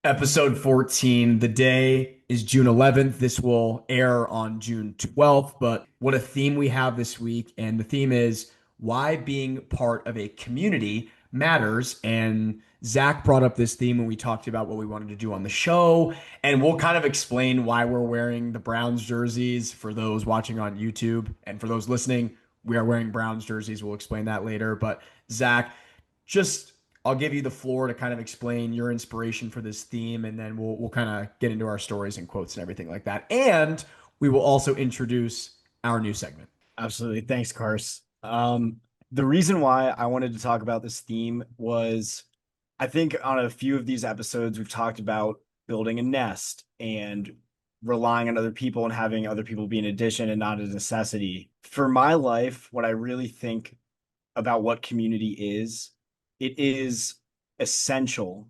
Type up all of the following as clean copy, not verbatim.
Episode 14. The day is June 11th. This will air on June 12th. But what a theme we have this week. And the theme is why being part of a community matters. And Zach brought up this theme when we talked about what we wanted to do on the show. And we'll kind of explain why we're wearing the Browns jerseys for those watching on YouTube. And for those listening, we are wearing Browns jerseys. We'll explain that later. But Zach, just I'll give you the floor to kind of explain your inspiration for this theme, and then we'll kind of get into our stories and quotes and everything like that. And we will also introduce our new segment. Absolutely. Thanks, Cars. The reason why I wanted to talk about this theme was I think on a few of these episodes, we've talked about building a nest and relying on other people and having other people be an addition and not a necessity. For my life, what I really think about what community is, it is essential.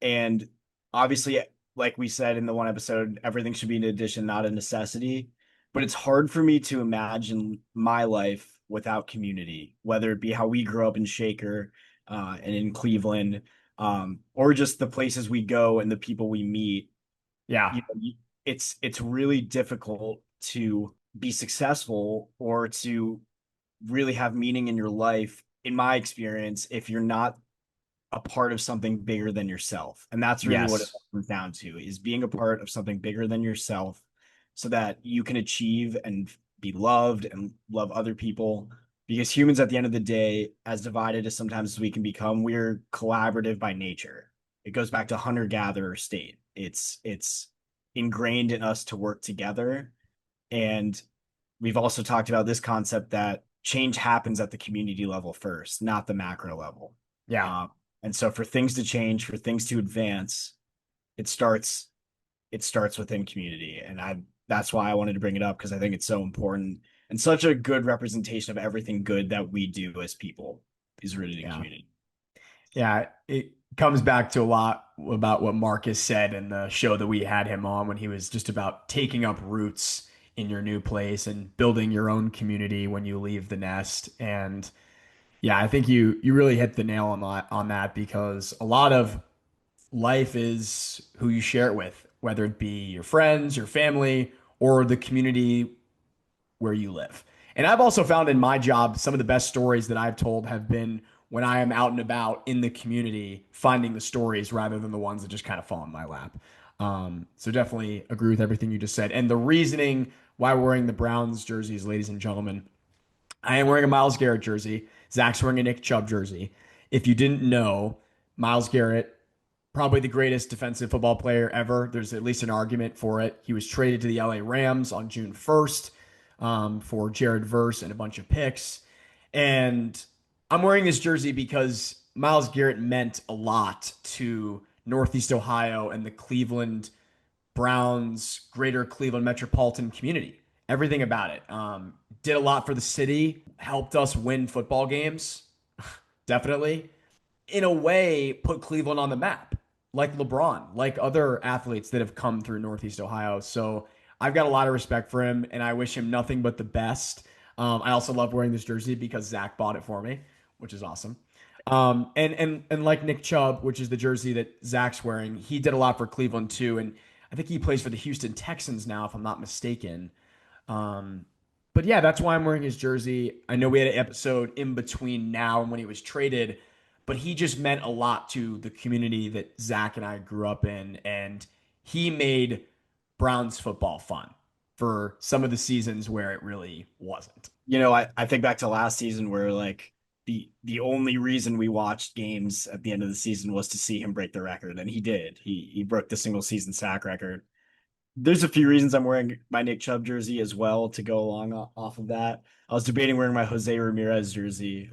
And obviously, like we said in the one episode, everything should be an addition, not a necessity. But it's hard for me to imagine my life without community, whether it be how we grew up in Shaker and in Cleveland, or just the places we go and the people we meet. Yeah. It's really difficult to be successful or to really have meaning in your life, in my experience, if you're not a part of something bigger than yourself. And that's really what it Yes. comes down to, is being a part of something bigger than yourself so that you can achieve and be loved and love other people. Because humans, at the end of the day, as divided as sometimes we can become, we're collaborative by nature. It goes back to hunter-gatherer state. It's ingrained in us to work together. And we've also talked about this concept that change happens at the community level first, not the macro level. Yeah. Um, and so for things to change, for things to advance, it starts it starts within community. And I that's why I wanted to bring it up, because I think it's so important and such a good representation of everything good that we do as people is rooted in Yeah. community. Yeah. It comes back to a lot about what Marcus said in the show that we had him on when he was just about taking up roots in your new place and building your own community when you leave the nest. And yeah, I think you really hit the nail on that because a lot of life is who you share it with, whether it be your friends, your family, or the community where you live. And I've also found in my job some of the best stories that I've told have been when I am out and about in the community, finding the stories rather than the ones that just kind of fall in my lap. So definitely agree with everything you just said. And the reasoning why we're wearing the Browns jerseys, ladies and gentlemen, I am wearing a Myles Garrett jersey. Zach's wearing a Nick Chubb jersey. If you didn't know, Myles Garrett, probably the greatest defensive football player ever. There's at least an argument for it. He was traded to the LA Rams on June 1st for Jared Verse and a bunch of picks. And I'm wearing this jersey because Myles Garrett meant a lot to Northeast Ohio and the Cleveland Browns, greater Cleveland metropolitan community. Everything about it. Did a lot for the city, helped us win football games, definitely. In a way, put Cleveland on the map, like LeBron, like other athletes that have come through Northeast Ohio. So I've got a lot of respect for him, and I wish him nothing but the best. I also love wearing this jersey because Zach bought it for me, which is awesome. And like Nick Chubb, which is the jersey that Zach's wearing, he did a lot for Cleveland too, and I think he plays for the Houston Texans now, if I'm not mistaken. Um, but yeah, that's why I'm wearing his jersey. I know we had an episode in between now and when he was traded, but he just meant a lot to the community that Zach and I grew up in, and he made Browns football fun for some of the seasons where it really wasn't. I think back to last season where like the only reason we watched games at the end of the season was to see him break the record, and he did. He broke the single season sack record. There's a few reasons I'm wearing my Nick Chubb jersey as well to go along off of that. I was debating wearing my Jose Ramirez jersey,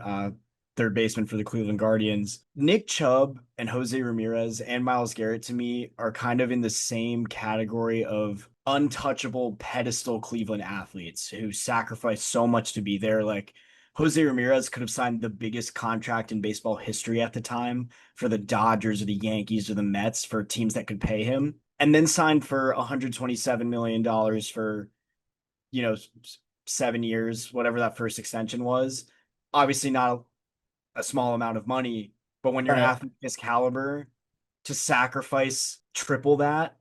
third baseman for the Cleveland Guardians. Nick Chubb and Jose Ramirez and Myles Garrett to me are kind of in the same category of untouchable pedestal Cleveland athletes who sacrifice so much to be there. Like Jose Ramirez could have signed the biggest contract in baseball history at the time for the Dodgers or the Yankees or the Mets, for teams that could pay him, and then signed for $127 million for, you know, 7 years, whatever that first extension was. Obviously not a small amount of money, but when you're an Right. athlete this caliber, to sacrifice triple that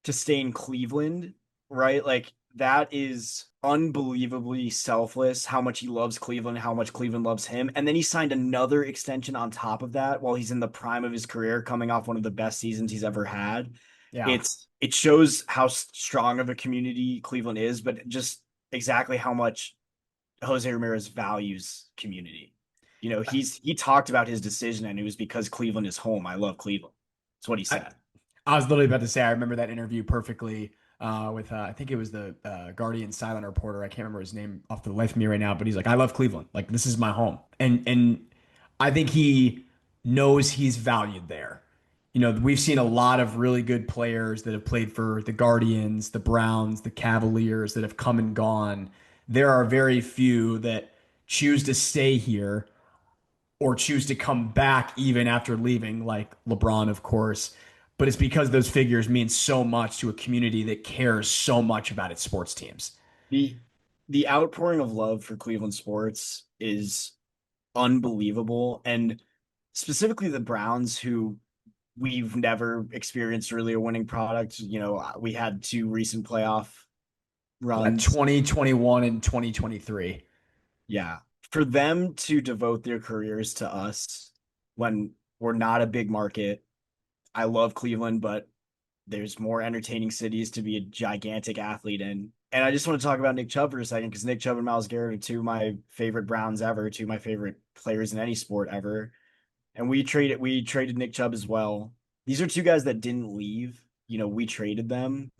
to stay in Cleveland, right? Like that is unbelievably selfless how much he loves Cleveland, how much Cleveland loves him. And then he signed another extension on top of that while he's in the prime of his career, coming off one of the best seasons he's ever had. Yeah. It shows how strong of a community Cleveland is, but just exactly how much Jose Ramirez values community. You know, he talked about his decision and it was because Cleveland is home. I love Cleveland. That's what he I, said. I was literally about to say, I remember that interview perfectly with, I think it was the Guardian silent reporter. I can't remember his name off the life of me right now, but he's like, I love Cleveland. Like, this is my home. And I think he knows he's valued there. You know, we've seen a lot of really good players that have played for the Guardians, the Browns, the Cavaliers that have come and gone. There are very few that choose to stay here or choose to come back even after leaving, like LeBron, of course. But it's because those figures mean so much to a community that cares so much about its sports teams. The the outpouring of love for Cleveland sports is unbelievable. And specifically the Browns, who we've never experienced really a winning product. You know, we had two recent playoff Yeah, runs. 2021 and 2023. Yeah. For them to devote their careers to us when we're not a big market. I love Cleveland, but there's more entertaining cities to be a gigantic athlete in. And I just want to talk about Nick Chubb for a second because Nick Chubb and Myles Garrett are two of my favorite Browns ever, two of my favorite players in any sport ever. And we traded Nick Chubb as well. These are two guys that didn't leave. You know, we traded them,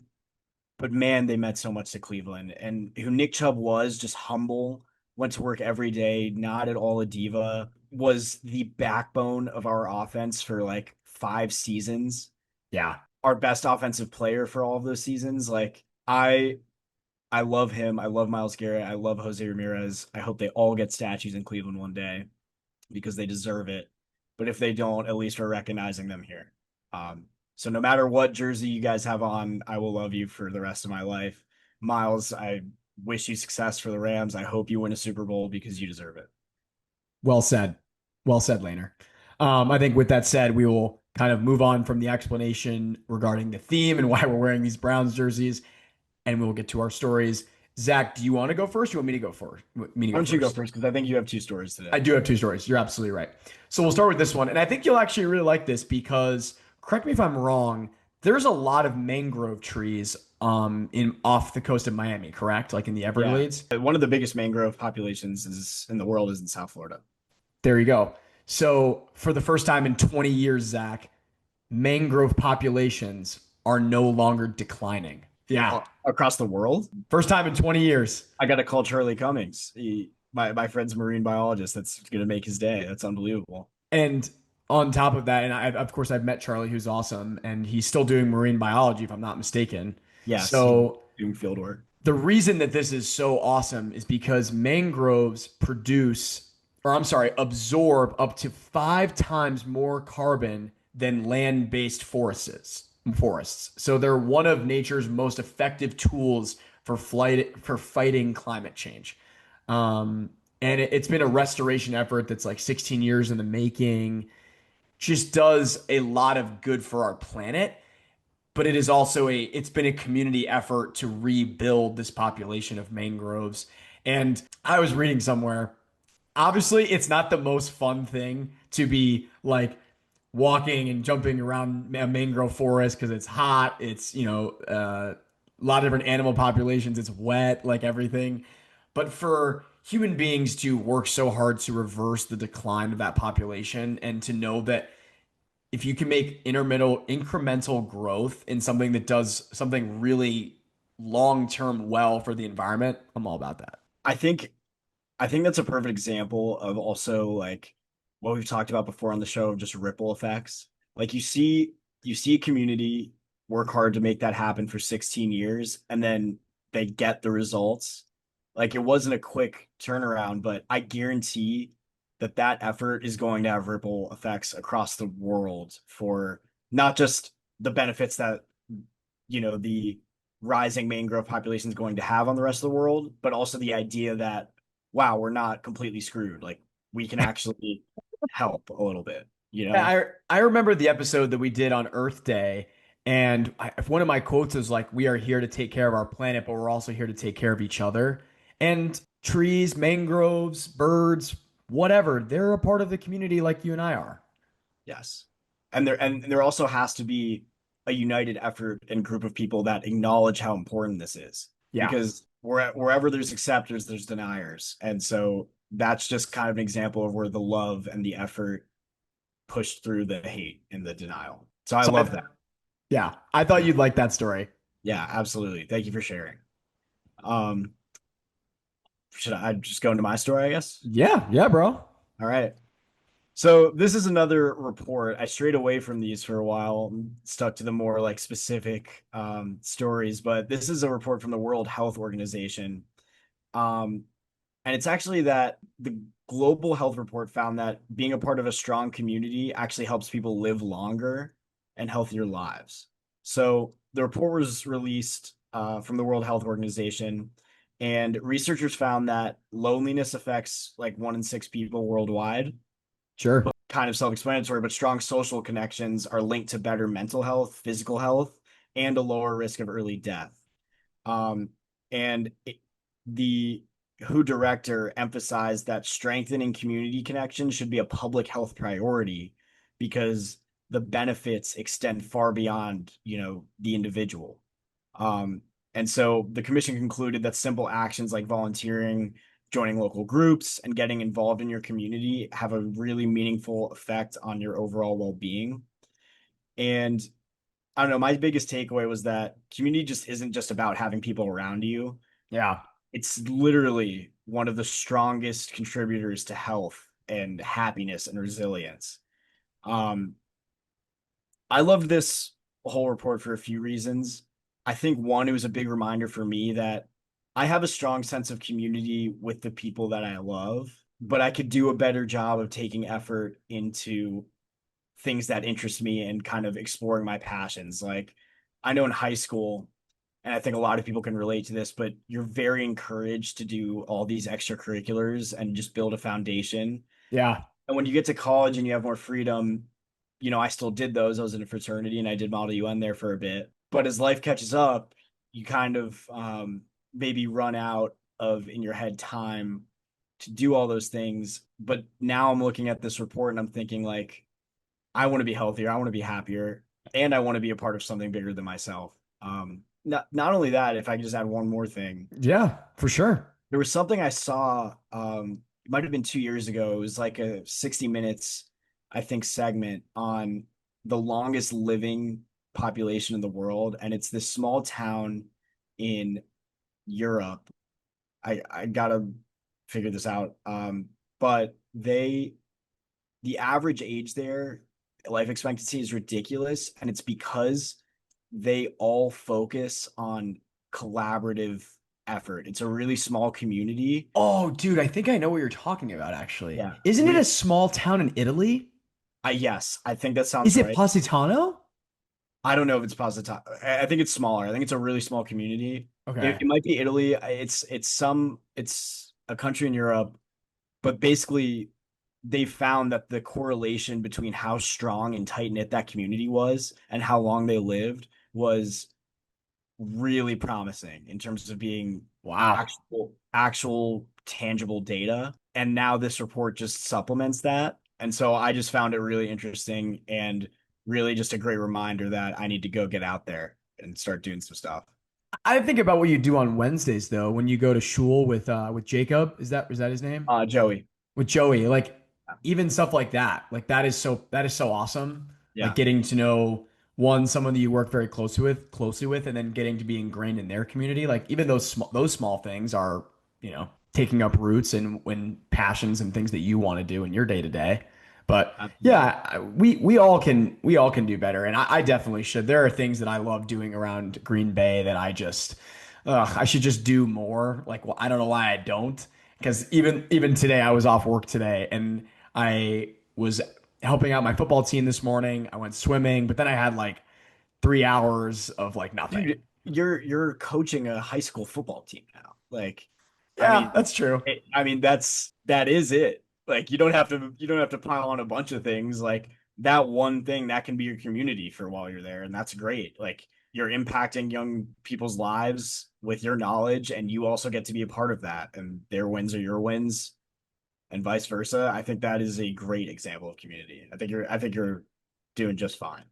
but man, they meant so much to Cleveland. And who Nick Chubb was, just humble, went to work every day, not at all a diva, was the backbone of our offense for like 5 seasons, Yeah. our best offensive player for all of those seasons. Like I love him. I love Myles Garrett. I love Jose Ramirez. I hope they all get statues in Cleveland one day because they deserve it. But if they don't, at least we're recognizing them here. So no matter what jersey you guys have on, I will love you for the rest of my life. Miles, I wish you success for the Rams. I hope you win a Super Bowl because you deserve it. Well said. Well said, Lehner. I think with that said, we will kind of move on from the explanation regarding the theme and why we're wearing these Browns jerseys, and we'll get to our stories. Zach, do you want to go first? You want me to go first? Me to Why go don't you go first? first? Because I think you have two stories today. I do have two stories. You're absolutely right. So we'll start with this one. And I think you'll actually really like this because, correct me if I'm wrong, there's a lot of mangrove trees in off the coast of Miami, correct? Like in the Yeah. Everglades. One of the biggest mangrove populations is in the world is in South Florida. There you go. So for the first time in 20 years, Zach, mangrove populations are no longer declining. Yeah. Across the world. First time in 20 years. I got to call Charlie Cummings. My friend's a marine biologist. That's gonna make his day. That's unbelievable. And on top of that, and of course, I've met Charlie, who's awesome, and he's still doing marine biology, if I'm not mistaken. Yes, he's So doing field work. the reason that this is so awesome is because mangroves produce, or I'm sorry, absorb up to 5 times more carbon than land-based forests. So they're one of nature's most effective tools for fighting climate change. Um, and it's been a restoration effort that's like 16 years in the making. Just does a lot of good for our planet, but it's been a community effort to rebuild this population of mangroves. And I was reading somewhere, obviously it's not the most fun thing to be like walking and jumping around a mangrove forest because it's hot, it's a lot of different animal populations, it's wet, like everything. But for human beings to work so hard to reverse the decline of that population and to know that if you can make intermittent incremental growth in something that does something really long term well for the environment, I'm all about that. I think I think that's a perfect example of also like what we've talked about before on the show of just ripple effects. Like you see a community work hard to make that happen for 16 years and then they get the results. Like it wasn't a quick turnaround, but I guarantee that that effort is going to have ripple effects across the world for not just the benefits that the rising mangrove population is going to have on the rest of the world, but also the idea that wow, we're not completely screwed. Like we can actually help a little bit. you Yeah, know? I remember the episode that we did on Earth Day, and one of my quotes is like, "We are here to take care of our planet, but we're also here to take care of each other." And trees, mangroves, birds, whatever, they're a part of the community like you and I are. Yes. And there also has to be a united effort and group of people that acknowledge how important this is. Yeah. Because wherever there's acceptors, there's deniers. And so that's just kind of an example of where the love and the effort pushed through the hate and the denial. So I So love that. yeah, I thought Yeah. you'd like that story. Yeah, absolutely. Thank you for sharing. Um, should I just go into my story, I guess? Yeah, yeah, bro. All right. So this is another report. I strayed away from these for a while, stuck to the more like specific stories, but this is a report from the World Health Organization. Um, and it's actually that the Global Health Report found that being a part of a strong community actually helps people live longer and healthier lives. So the report was released from the World Health Organization, and researchers found that loneliness affects like 1 in 6 people worldwide. Sure. Kind of self-explanatory, but strong social connections are linked to better mental health, physical health, and a lower risk of early death. Um, and the WHO director emphasized that strengthening community connections should be a public health priority because the benefits extend far beyond, the individual. Um, and so the commission concluded that simple actions like volunteering, joining local groups, and getting involved in your community have a really meaningful effect on your overall well-being. And I don't know, my biggest takeaway was that community just isn't just about having people around you. Yeah. It's literally one of the strongest contributors to health and happiness and resilience. Um, I loved this whole report for a few reasons. I think one, it was a big reminder for me that I have a strong sense of community with the people that I love, but I could do a better job of taking effort into things that interest me and kind of exploring my passions. Like I know in high school, and I think a lot of people can relate to this, but you're very encouraged to do all these extracurriculars and just build a foundation. Yeah. And when you get to college and you have more freedom, I still did those. I was in a fraternity and I did Model UN there for a bit. But as life catches up, you kind of maybe run out of in your head time to do all those things. But now I'm looking at this report and I'm thinking like, I want to be healthier, I want to be happier, and I want to be a part of something bigger than myself. Not only that, if I could just add one more thing, Yeah, for sure. there was something I saw. It might have been 2 years ago. It was like a 60 minutes, I think, segment on the longest living population in the world, and it's this small town in Europe. I gotta figure this out. But the average age there, life expectancy is ridiculous, and it's because they all focus on collaborative effort. It's a really small community. Oh, dude, I think I know what you're talking about, actually. Yeah. Isn't it a small town in Italy? Yes, I think that sounds Is it right. Positano? I don't know if it's Positano. I think it's smaller. I think it's a really small community. It, Okay. it might be Italy. It's a country in Europe, but basically they found that the correlation between how strong and tight knit that community was and how long they lived was really promising in terms of being Wow. actual tangible data. And now this report just supplements that. And so I just found it really interesting and really just a great reminder that I need to go get out there and start doing some stuff. I think about what you do on Wednesdays though, when you go to shul with Jacob. Is that his name? Joey. With Joey, like even stuff like that. Like that is so awesome. Like Yeah. getting to know someone that you work very closely with, and then getting to be ingrained in their community. Like even those small things are, taking up roots and when passions and things that you want to do in your day to day. But Absolutely. yeah, we all can do better, and I definitely should. There are things that I love doing around Green Bay that I should just do more. Like, well, I don't know why I don't. Because even today, I was off work today, and I was helping out my football team this morning. I went swimming, but then I had like 3 hours of like nothing. Dude, you're coaching a high school football team now. Like, I Yeah, mean, that's true. that is it. Like, you don't have to pile on a bunch of things. Like, that one thing that can be your community for while you're there, and that's great. Like you're impacting young people's lives with your knowledge, and you also get to be a part of that, and their wins are your wins, and vice versa. I think that is a great example of community. I think you're doing just fine.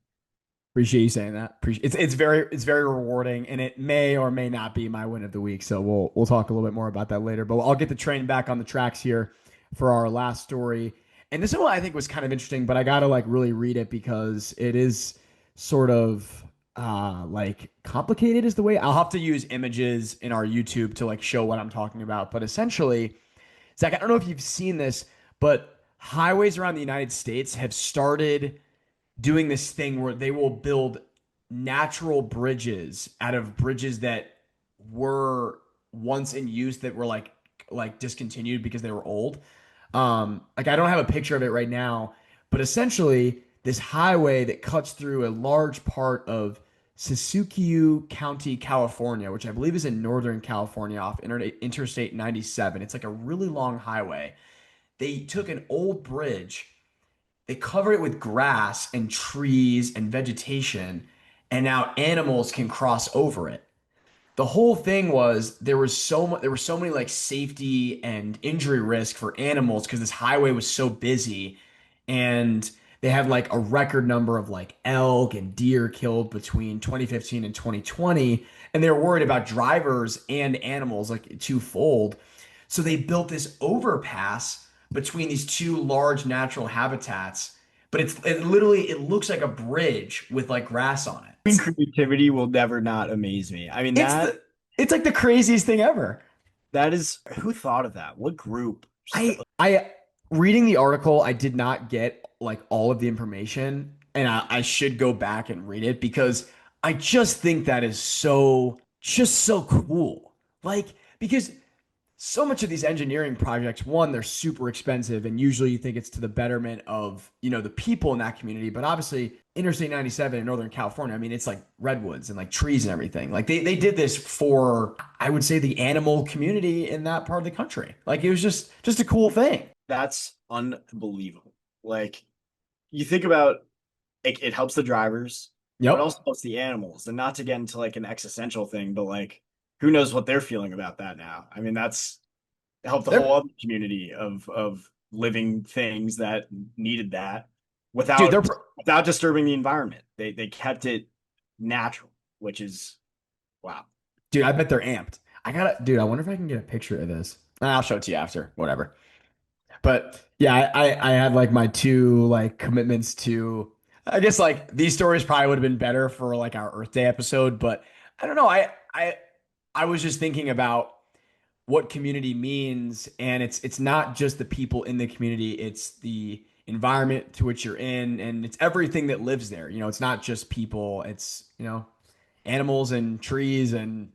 Appreciate you saying that. It's very rewarding, and it may or may not be my win of the week. So we'll talk a little bit more about that later. But I'll get the train back on the tracks here for our last story. And this one I think was kind of interesting, but I gotta like really read it because it is sort of like complicated is the way. I'll have to use images in our YouTube to like show what I'm talking about. But essentially, Zach, I don't know if you've seen this, but highways around the United States have started doing this thing where they will build natural bridges out of bridges that were once in use that were like discontinued because they were old. Like I don't have a picture of it right now, but essentially this highway that cuts through a large part of Siskiyou County, California, which I believe is in Northern California off Interstate 97. It's like a really long highway. They took an old bridge, they cover it with grass and trees and vegetation, and now animals can cross over it. The whole thing was there were so many like safety and injury risk for animals because this highway was so busy, and they had like a record number of like elk and deer killed between 2015 and 2020, and they were worried about drivers and animals like twofold. So they built this overpass between these two large natural habitats, but it literally it looks like a bridge with like grass on it. Creativity will never not amaze me. I mean It's that the it's like the craziest thing ever. that is who thought of that? What group? I reading the article, I did not get like all of the information, and I should go back and read it because I just think that is so cool. Like because so much of these engineering projects, one, they're super expensive, and usually you think it's to the betterment of, the people in that community. But obviously, Interstate 97 in Northern California, I mean, it's like redwoods and like trees and everything. Like they did this for, I would say, the animal community in that part of the country. Like it was just a cool thing. That's unbelievable. Like you think about it helps the drivers, but Yep. also helps the animals. And not to get into like an existential thing, but like who knows what they're feeling about that now? I mean, that's helped the whole They're other community of living things that needed that dude, they're without disturbing the environment. They kept it natural, which is wow. dude, I bet they're amped. Dude, I wonder if I can get a picture of this. I'll show it to you after, whatever. But yeah, I had like my two like commitments to, I guess like these stories probably would have been better for like our Earth Day episode, but I don't know. I was just thinking about what community means, and it's not just the people in the community, it's the environment to which you're in, and it's everything that lives there. It's not just people, it's, animals and trees and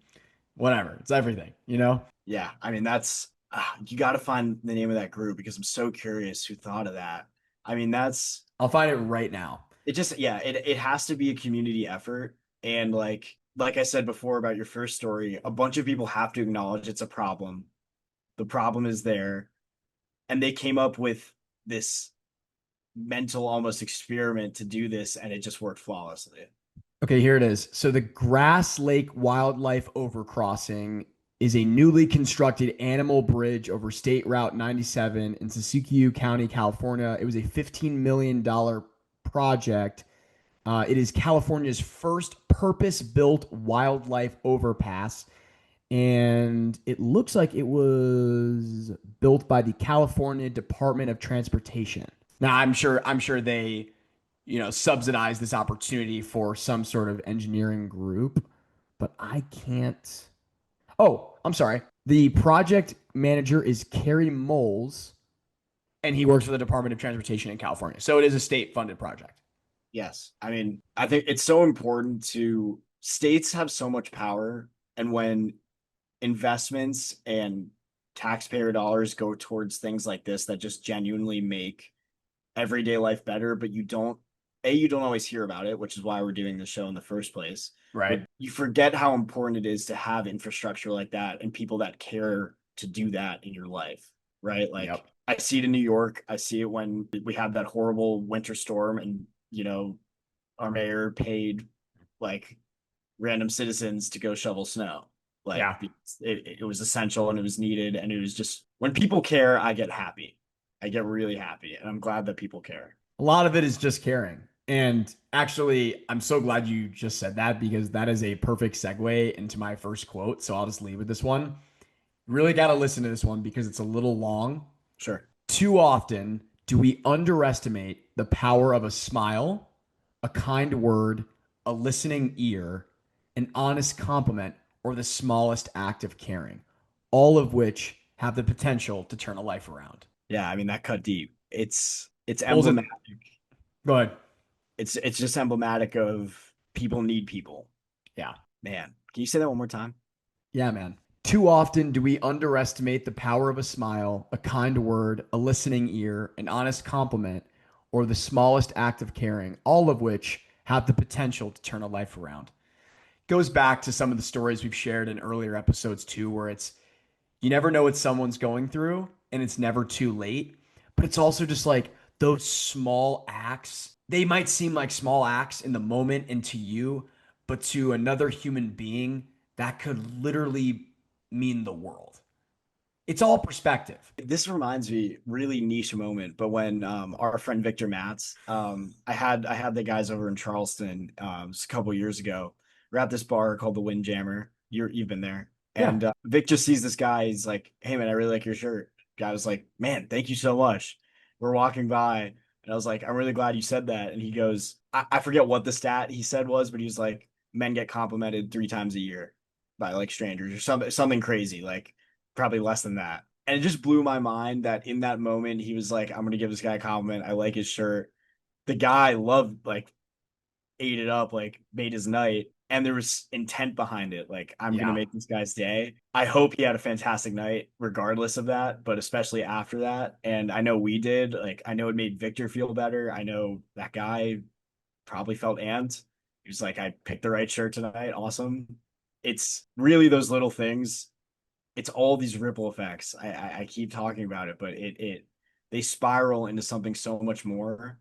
whatever. It's everything. Yeah, I mean that's you got to find the name of that group because I'm so curious who thought of that. I mean that's I'll find it right now. it just yeah, it has to be a community effort and like I said before about your first story, a bunch of people have to acknowledge it's a problem. The problem is there and they came up with this mental almost experiment to do this and it just worked flawlessly. Okay, here it is. So the Grass Lake Wildlife Overcrossing is a newly constructed animal bridge over State Route 97 in Siskiyou County, California. It was a $15 million project. It is California's first purpose-built wildlife overpass, and it looks like it was built by the California Department of Transportation. Now, I'm sure they subsidize this opportunity for some sort of engineering group, but I can't. Oh, I'm sorry. The project manager is Kerry Moles, and he works for the Department of Transportation in California. So it is a state funded project. Yes. I mean, I think it's so important to states have so much power and when investments and taxpayer dollars go towards things like this that just genuinely make everyday life better, but you don't always hear about it, which is why we're doing the show in the first place. But Right. you forget how important it is to have infrastructure like that and people that care to do that in your life, right? Like Yep. I see it in New York. I see it when we had that horrible winter storm and, our mayor paid like random citizens to go shovel snow. Like Yeah. it was essential and it was needed. And it was just when people care, I get happy. I get really happy. And I'm glad that people care. A lot of it is just caring. And actually, I'm so glad you just said that because that is a perfect segue into my first quote. So I'll just leave with this one. Really got to listen to this one because it's a little long. Sure. Too often do we underestimate the power of a smile, a kind word, a listening ear, an honest compliment, or the smallest act of caring, all of which have the potential to turn a life around. Yeah, I mean that cut deep. It's What was it? emblematic. Go ahead. It's just emblematic of people need people. Yeah. Man, can you say that one more time? Yeah, man. Too often do we underestimate the power of a smile, a kind word, a listening ear, an honest compliment, or the smallest act of caring, all of which have the potential to turn a life around. Goes back to some of the stories we've shared in earlier episodes too, where it's you never know what someone's going through and it's never too late. But it's also just like those small acts. They might seem like small acts in the moment and to you, but to another human being, that could literally mean the world. It's all perspective. This reminds me really niche moment, but when our friend Victor Matz, I had the guys over in Charleston just a couple years ago. We're at this bar called the Windjammer. You've been there, Yeah. and Vic just sees this guy. He's like, "Hey man, I really like your shirt." Guy was like, "Man, thank you so much." We're walking by, and I was like, "I'm really glad you said that." And he goes, I forget what the stat he said was, but he was like, "Men get complimented 3 times a year by like strangers or something crazy, like probably less than that." And it just blew my mind that in that moment he was like, I'm gonna give this guy a compliment. I like his shirt. The guy loved, like, ate it up, like made his night. And there was intent behind it. Like, I'm gonna Yeah. make this guy's day. I hope he had a fantastic night, regardless of that, but especially after that. And I know we did. Like, I know it made Victor feel better. I know that guy probably felt amped. He was like, I picked the right shirt tonight. Awesome. It's really those little things. It's all these ripple effects. I keep talking about it, but it they spiral into something so much more.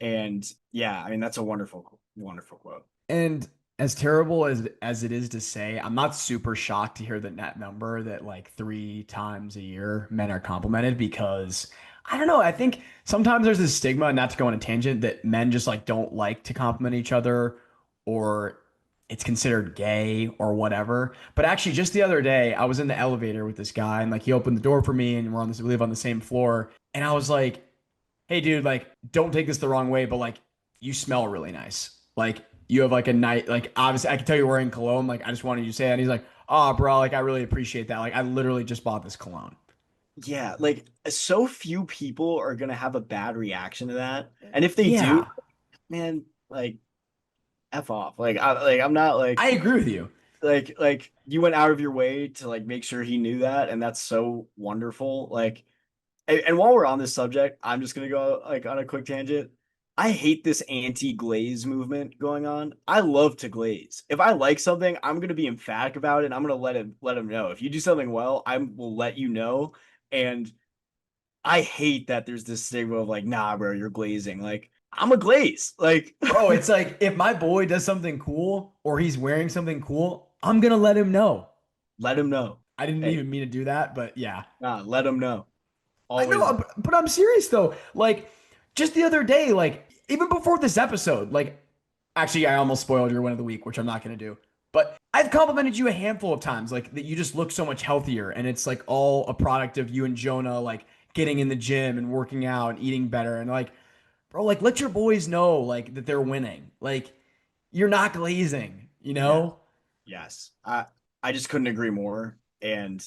And yeah, I mean that's a wonderful quote. And as terrible as it is to say, I'm not super shocked to hear the net number that like 3 times a year men are complimented because I don't know. I think sometimes there's this stigma, not to go on a tangent, that men just like don't like to compliment each other or it's considered gay or whatever. But actually, just the other day, I was in the elevator with this guy and like he opened the door for me and we live on the same floor. And I was like, hey dude, like don't take this the wrong way, but like you smell really nice. Like you have like a night, like obviously I can tell you're wearing cologne. Like I just wanted you to say that. And he's like, oh bro, like I really appreciate that. Like I literally just bought this cologne. Yeah, like so few people are gonna have a bad reaction to that. And if they do, Yeah, man, like F off. I'm not I agree with you. like you went out of your way to like make sure he knew that, and that's so wonderful. Like and while we're on this subject, I'm just gonna go like on a quick tangent. I hate this anti-glaze movement going on. I love to glaze. If I like something, I'm gonna be emphatic about it. And I'm gonna let him know. If you do something well, I will let you know. And I hate that there's this stigma of like, nah, bro, you're glazing. Like, I'm a glaze. Like, Bro, it's like if my boy does something cool or he's wearing something cool, I'm gonna let him know. let him know. I didn't Hey, even mean to do that, but yeah. nah, let him know. I know, Always. but I'm serious though. Like just the other day, like even before this episode, like actually I almost spoiled your win of the week, which I'm not gonna do. But I've complimented you a handful of times, like that you just look so much healthier, and it's like all a product of you and Jonah like getting in the gym and working out and eating better. And like, bro, like let your boys know like that they're winning. Like you're not glazing, you Yeah. know? Yes. I just couldn't agree more. And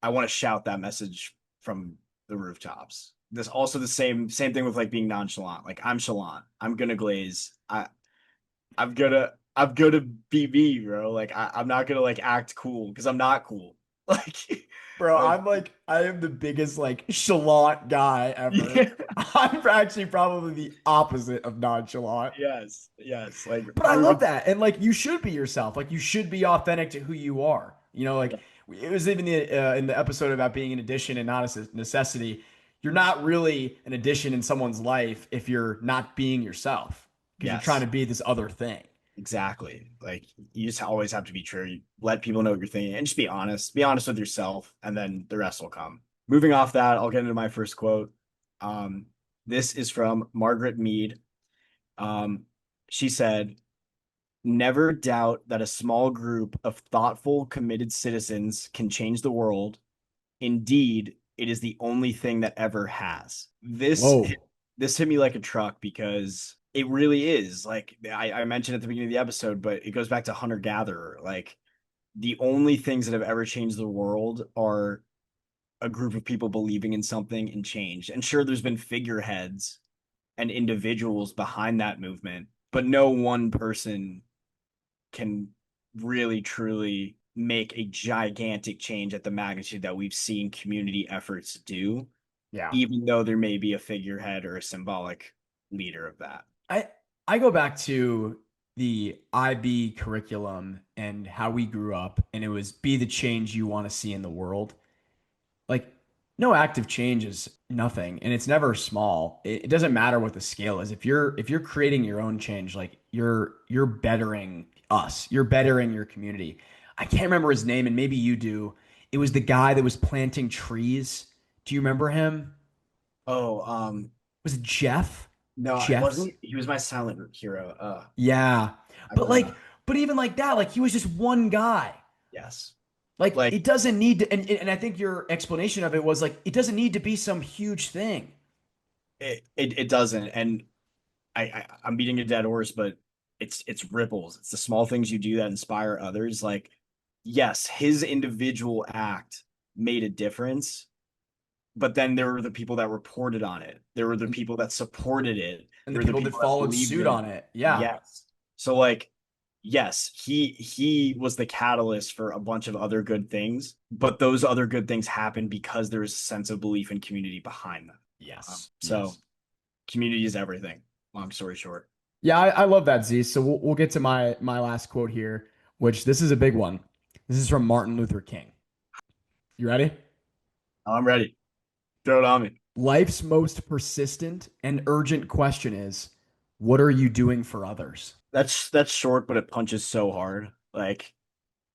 I want to shout that message from the rooftops. This also the same thing with like being nonchalant. Like I'm chalant. I'm gonna glaze. I'm gonna be me, bro. Like I'm not gonna like act cool because I'm not cool. Like Bro, like I'm like, I am the biggest like chalant guy ever. yeah, I'm actually probably the opposite of nonchalant. yes. Like But I we love would that. And like you should be yourself. Like you should be authentic to who you are. You know, like It was even in the episode about being an addition and not a necessity. You're not really an addition in someone's life if you're not being yourself because you're trying Yes, to be this other thing. exactly. Like you just always have to be true. You let people know what you're thinking and just be honest. Be honest with yourself, and then the rest will come. Moving off that, I'll get into my first quote. Um, this is from Margaret Mead. Um, she said, "Never doubt that a small group of thoughtful, committed citizens can change the world. Indeed, it is the only thing that ever has." Whoa. This hit me like a truck because it really is. Like I mentioned at the beginning of the episode, but it goes back to hunter gatherer. Like the only things that have ever changed the world are a group of people believing in something and change. And sure, there's been figureheads and individuals behind that movement, but no one person can really truly make a gigantic change at the magnitude that we've seen community efforts do, Yeah. even though there may be a figurehead or a symbolic leader of that. I I go back to the IB curriculum and how we grew up, and it was be the change you want to see in the world. Like, no active change is nothing, and it's never small. It doesn't matter what the scale is. If you're creating your own change, like you're bettering us, you're bettering your community. I can't remember his name, and maybe you do. It was the guy that was planting trees. Do you remember him? Oh, Was it Jeff? no, it Jeff? wasn't. He was my silent hero. Yeah. I But remember. like, but even like that, like he was just one guy. Yes, Like like it doesn't need to, and I think your explanation of it was like it doesn't need to be some huge thing. it doesn't. And I'm beating a dead horse, but it's ripples. It's the small things you do that inspire others. Like, yes, his individual act made a difference, but then there were the people that reported on it. There were the And, people that supported it. and the There were the people that people that followed believed suit in it. on it. Yeah. Yes. So like, yes, he was the catalyst for a bunch of other good things, but those other good things happened because there was a sense of belief and community behind them. Yes. So Yes. community is everything. Long story short. Yeah, I love that, Z. So we'll get to my last quote here, which this is a big one. This is from Martin Luther King. You ready? I'm ready. Throw it on me. Life's most persistent and urgent question is, what are you doing for others? That's short, but it punches so hard. Like,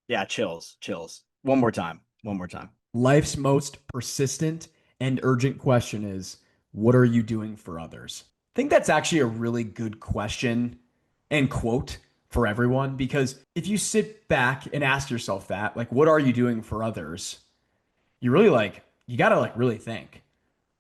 yeah, chills, chills. One more time. One more time. Life's most persistent and urgent question is, what are you doing for others? I think that's actually a really good question and quote for everyone because if you sit back and ask yourself that, like, what are you doing for others? You really like, you got to like really think.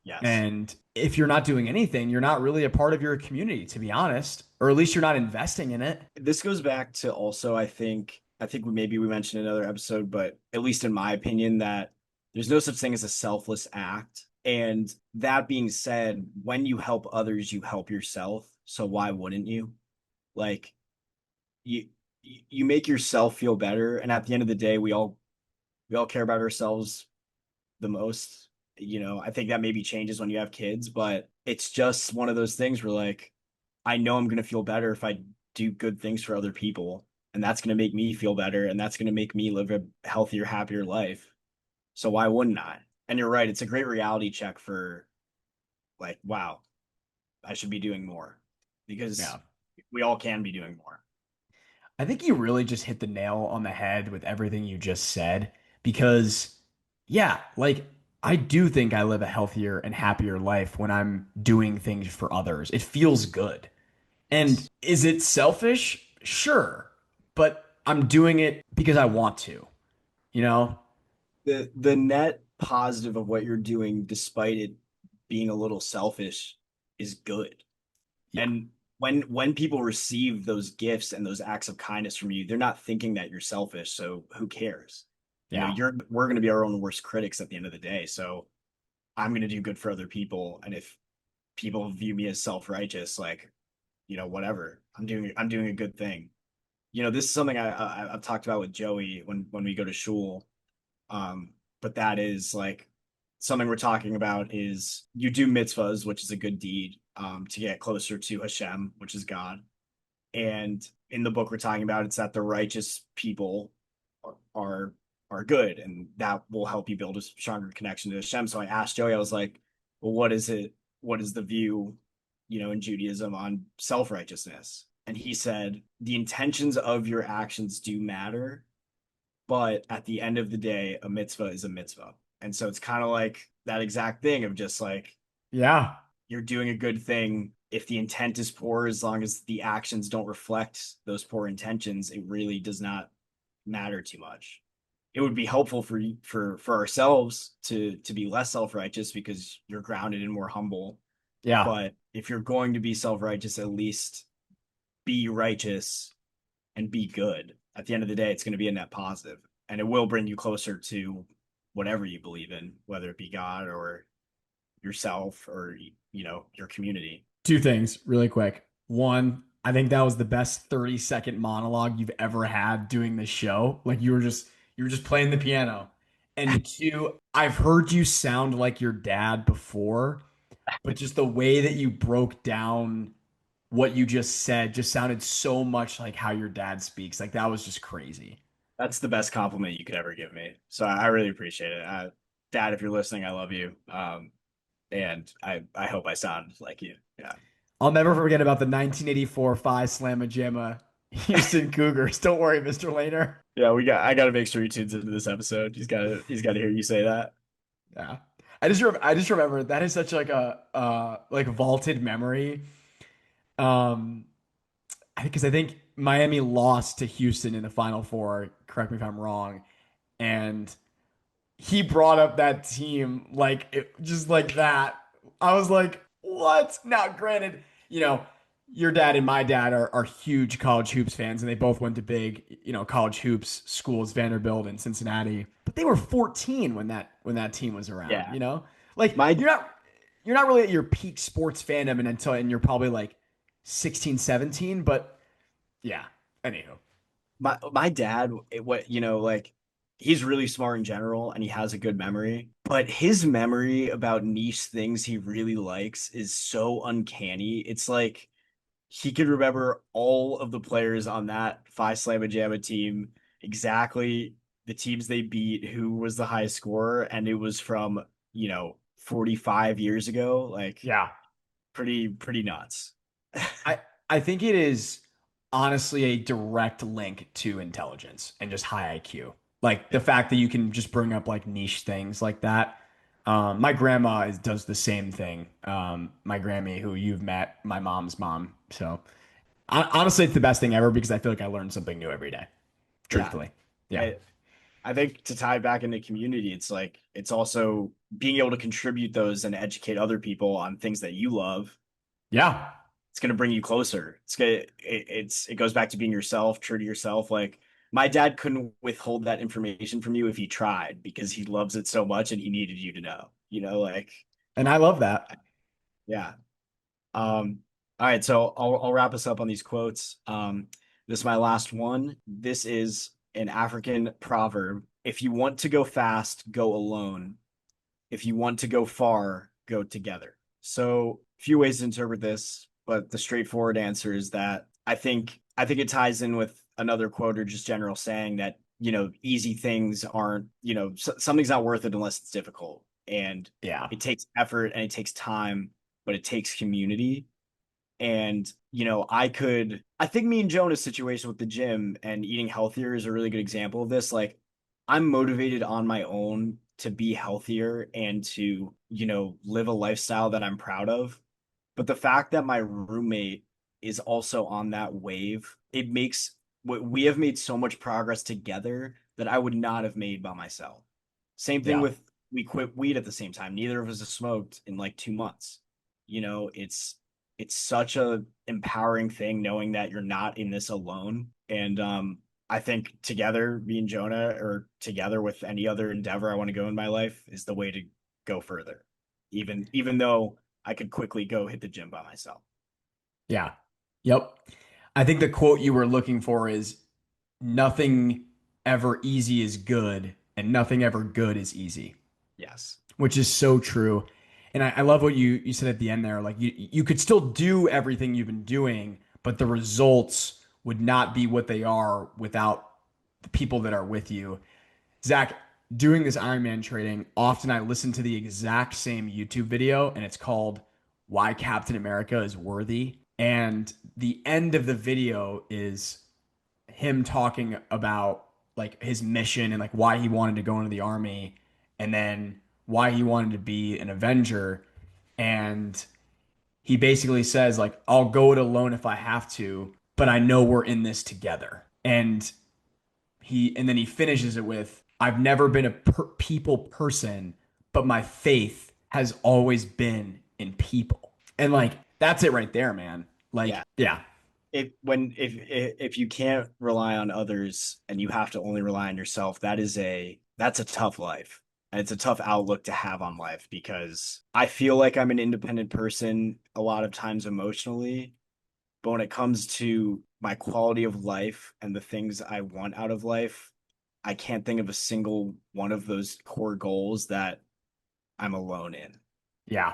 Yes. And if you're not doing anything, you're not really a part of your community, to be honest, or at least you're not investing in it. This goes back to also, I think maybe we mentioned in another episode, but at least in my opinion, that there's no such thing as a selfless act. And that being said, when you help others, you help yourself. So why wouldn't you? Like you you make yourself feel better. And at the end of the day, we all care about ourselves the most. I think that maybe changes when you have kids, but it's just one of those things where like I know I'm gonna feel better if I do good things for other people, and that's gonna make me feel better, and that's gonna make me live a healthier, happier life. So why wouldn't I? And you're right, it's a great reality check for like, wow, I should be doing more because Yeah. we all can be doing more. I think you really just hit the nail on the head with everything you just said because, yeah, like I do think I live a healthier and happier life when I'm doing things for others. It feels good. And Yes. is it selfish? Sure. But I'm doing it because I want to, you know? The net positive of what you're doing, despite it being a little selfish, is good. Yeah. And when people receive those gifts and those acts of kindness from you, they're not thinking that you're selfish. So who cares? Yeah. We're going to be our own worst critics at the end of the day. So I'm going to do good for other people. And if people view me as self-righteous, like, whatever, I'm doing a good thing. This is something I've talked about with Joey when we go to shul. But that is like something we're talking about is you do mitzvahs, which is a good deed, to get closer to Hashem, which is God. And in the book we're talking about, it's that the righteous people are are good, and that will help you build a stronger connection to Hashem. So I asked Joey, I was like, well, what is it? What is the view, in Judaism on self-righteousness? And he said, the intentions of your actions do matter, but at the end of the day, a mitzvah is a mitzvah. And so it's kind of like that exact thing of just like Yeah. you're doing a good thing. If the intent is poor, as long as the actions don't reflect those poor intentions, it really does not matter too much. It would be helpful for ourselves to be less self-righteous because you're grounded and more humble. Yeah. But if you're going to be self-righteous, at least be righteous and be good. At the end of the day, it's going to be a net positive, and it will bring you closer to whatever you believe in, whether it be God or yourself or your community. Two things really quick. One, I think that was the best 30-second monologue you've ever had doing this show. Like you were just playing the piano. And two, I've heard you sound like your dad before, but just the way that you broke down what you just said just sounded so much like how your dad speaks. Like that was just crazy. That's the best compliment you could ever give me. So I really appreciate it. Dad, if you're listening, I love you. And I hope I sound like you. Yeah. I'll never forget about the 1984 Phi Slamma Jamma Houston Cougars. Don't worry, Mr. Lehner. Yeah, I gotta make sure he tunes into this episode. He's gotta hear you say that. Yeah. I just remember that is such like a like vaulted memory. Um because I think Miami lost to Houston in the Final Four. Correct me if I'm wrong. And he brought up that team like just like that. I was like, what? Now, granted, your dad and my dad are huge college hoops fans, and they both went to big, college hoops schools, Vanderbilt and Cincinnati. But they were 14 when that team was around. Yeah. Like My you're not really at your peak sports fandom and you're probably like 16, 17. But yeah, anywho, my dad, what like he's really smart in general and he has a good memory, but his memory about niche things he really likes is so uncanny. It's like he could remember all of the players on that Phi Slamma Jamma team, exactly the teams they beat, who was the highest scorer, and it was from 45 years ago. Like yeah. pretty nuts. I I think it is honestly a direct link to intelligence and just high IQ. Like the Yeah. fact that you can just bring up like niche things like that. My grandma does the same thing. My Grammy, who you've met, my mom's mom. So honestly, it's the best thing ever because I feel like I learn something new every day. Yeah. Truthfully, yeah, I, I think to tie back into community, it's like it's also being able to contribute those and educate other people on things that you love. yeah, It's going to bring you closer. It goes back to being yourself, true to yourself. Like my dad couldn't withhold that information from you if he tried because he loves it so much and he needed you to know. Like and I love that. yeah. All right, so I'll wrap us up on these quotes. This is my last one. This is an African proverb. If you want to go fast, go alone. If you want to go far, go together. So, a few ways to interpret this, but the straightforward answer is that I think it ties in with another quote or just general saying that, easy things aren't, something's not worth it unless it's difficult. And Yeah, it takes effort and it takes time, but it takes community. And, I think me and Jonah's situation with the gym and eating healthier is a really good example of this. Like, I'm motivated on my own to be healthier and to, live a lifestyle that I'm proud of. But the fact that my roommate is also on that wave, it makes what we have made so much progress together that I would not have made by myself. Same thing yeah, with we quit weed at the same time. Neither of us have smoked in like 2 months. It's such a empowering thing knowing that you're not in this alone. And I think together, me and Jonah, or together with any other endeavor I want to go in my life, is the way to go further. Even though I could quickly go hit the gym by myself. yeah, yep. I think the quote you were looking for is nothing ever easy is good, and nothing ever good is easy, Yes. which is so true. And I love what you said at the end there. Like you could still do everything you've been doing, but the results would not be what they are without the people that are with you. Zach, doing this Ironman trading, often I listen to the exact same YouTube video, and it's called Why Captain America is Worthy. And the end of the video is him talking about like his mission and like why he wanted to go into the army and then why he wanted to be an Avenger. And he basically says like I'll go it alone if I have to, but I know we're in this together. And then he finishes it with I've never been a people person, but my faith has always been in people. And like that's it right there, man. Yeah. Like yeah. If you can't rely on others and you have to only rely on yourself, that's a tough life. And it's a tough outlook to have on life because I feel like I'm an independent person a lot of times emotionally, but when it comes to my quality of life and the things I want out of life, I can't think of a single one of those core goals that I'm alone in. Yeah.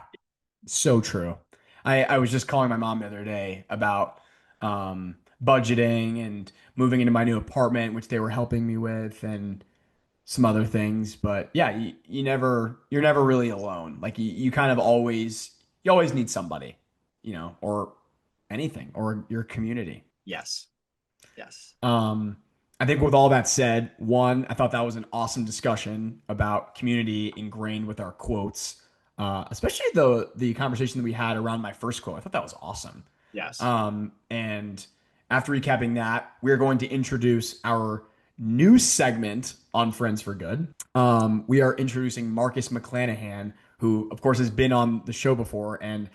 So true. I was just calling my mom the other day about budgeting and moving into my new apartment, which they were helping me with, and some other things. But yeah, you're never really alone. Like you kind of you always need somebody, or anything, or your community. Yes. Yes. Um, I think with all that said, one, I thought that was an awesome discussion about community ingrained with our quotes, especially the conversation that we had around my first quote. I thought that was awesome. Yes. And after recapping that, we're going to introduce our new segment on Friends for Good. We are introducing Marcus McClanahan, who, of course, has been on the show before, and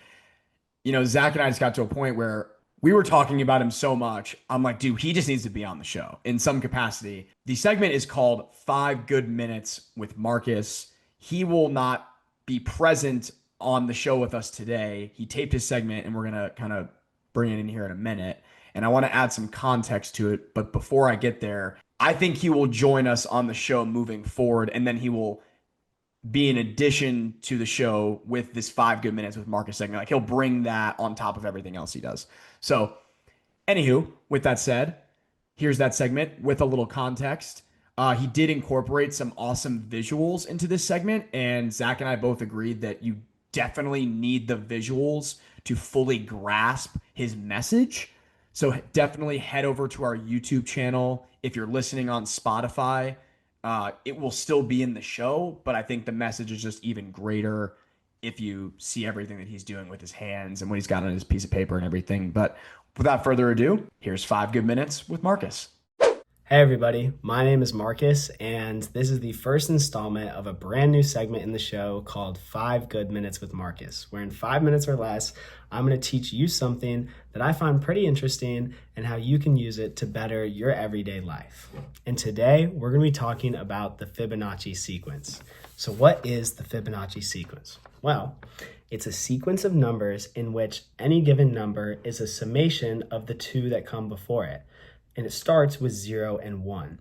Zach and I just got to a point where we were talking about him so much. I'm like, dude, he just needs to be on the show in some capacity. The segment is called 5 Good Minutes with Marcus. He will not be present on the show with us today. He taped his segment, and we're going to kind of bring it in here in a minute. And I want to add some context to it. But before I get there, I think he will join us on the show moving forward, and then he will be an addition to the show with this 5 Good Minutes with Marcus segment. Like he'll bring that on top of everything else he does. So, anywho, with that said, here's that segment with a little context. He did incorporate some awesome visuals into this segment, and Zach and I both agreed that you definitely need the visuals to fully grasp his message. So definitely head over to our YouTube channel. If you're listening on Spotify, it will still be in the show, but I think the message is just even greater if you see everything that he's doing with his hands and what he's got on his piece of paper and everything. But without further ado, here's 5 Good Minutes with Marcus. Hey everybody, my name is Marcus, and this is the first installment of a brand new segment in the show called 5 Good Minutes with Marcus, where in 5 minutes or less, I'm going to teach you something that I find pretty interesting and how you can use it to better your everyday life. And today, we're going to be talking about the Fibonacci sequence. So what is the Fibonacci sequence? Well, it's a sequence of numbers in which any given number is a summation of the two that come before it. And it starts with 0 and 1.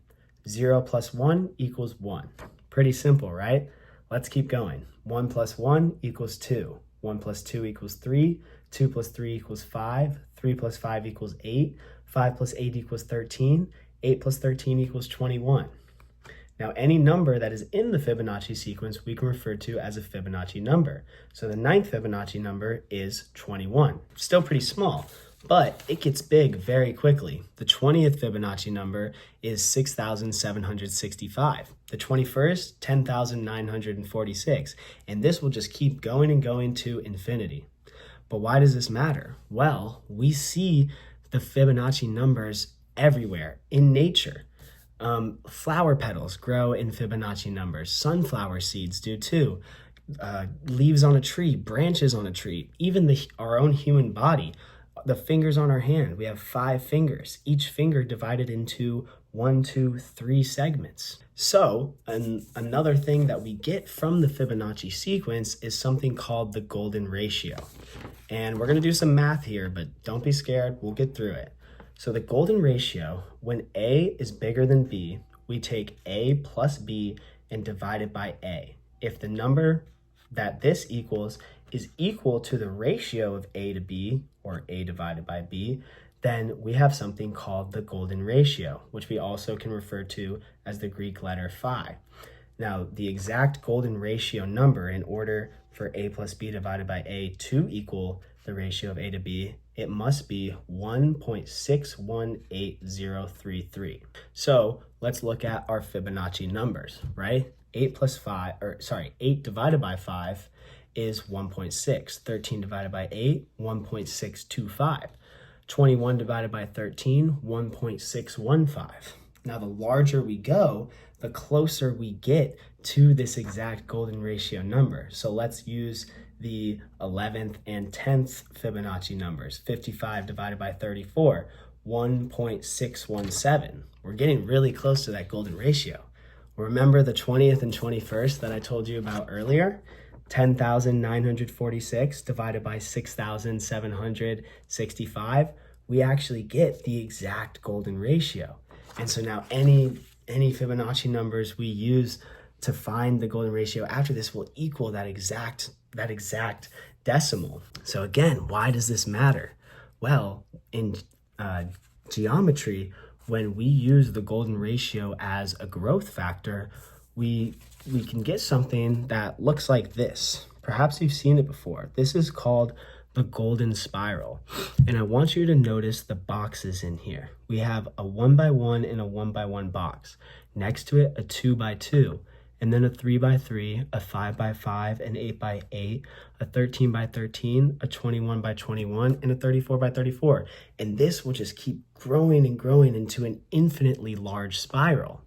0 plus 1 equals 1. Pretty simple, right? Let's keep going. 1 plus 1 equals 2. 1 plus 2 equals 3. 2 plus 3 equals 5. 3 plus 5 equals 8. 5 plus 8 equals 13. 8 plus 13 equals 21. Now, any number that is in the Fibonacci sequence, we can refer to as a Fibonacci number. So the ninth Fibonacci number is 21. Still pretty small, but it gets big very quickly. The 20th Fibonacci number is 6,765. The 21st, 10,946. And this will just keep going and going to infinity. But why does this matter? Well, we see the Fibonacci numbers everywhere in nature. Flower petals grow in Fibonacci numbers. Sunflower seeds do too. Leaves on a tree, branches on a tree, even our own human body. The fingers on our hand, we have 5 fingers, each finger divided into 1, 2, 3 segments. So another thing that we get from the Fibonacci sequence is something called the golden ratio. And we're going to do some math here, but don't be scared, we'll get through it. So the golden ratio, when A is bigger than B, we take A plus B and divide it by A. If the number that this equals is equal to the ratio of A to B, or A divided by B, then we have something called the golden ratio, which we also can refer to as the Greek letter phi. Now, the exact golden ratio number, in order for a plus b divided by a to equal the ratio of a to b, it must be 1.618033. So let's look at our Fibonacci numbers, right? 8 divided by 5 is 1.6. 13 divided by 8, 1.625. 21 divided by 13, 1.615. Now, the larger we go, the closer we get to this exact golden ratio number. So let's use the 11th and 10th Fibonacci numbers. 55 divided by 34, 1.617. We're getting really close to that golden ratio. Remember the 20th and 21st that I told you about earlier? 10,946 divided by 6,765, we actually get the exact golden ratio. And so now any Fibonacci numbers we use to find the golden ratio after this will equal that exact decimal. So again, why does this matter? Well, in geometry, when we use the golden ratio as a growth factor, we can get something that looks like this. Perhaps you've seen it before. This is called the golden spiral. And I want you to notice the boxes in here. We have a 1x1 and a 1x1 box. Next to it, a 2x2, and then a 3x3, a 5x5, an 8x8, a 13x13, a 21x21, and a 34x34. And this will just keep growing and growing into an infinitely large spiral.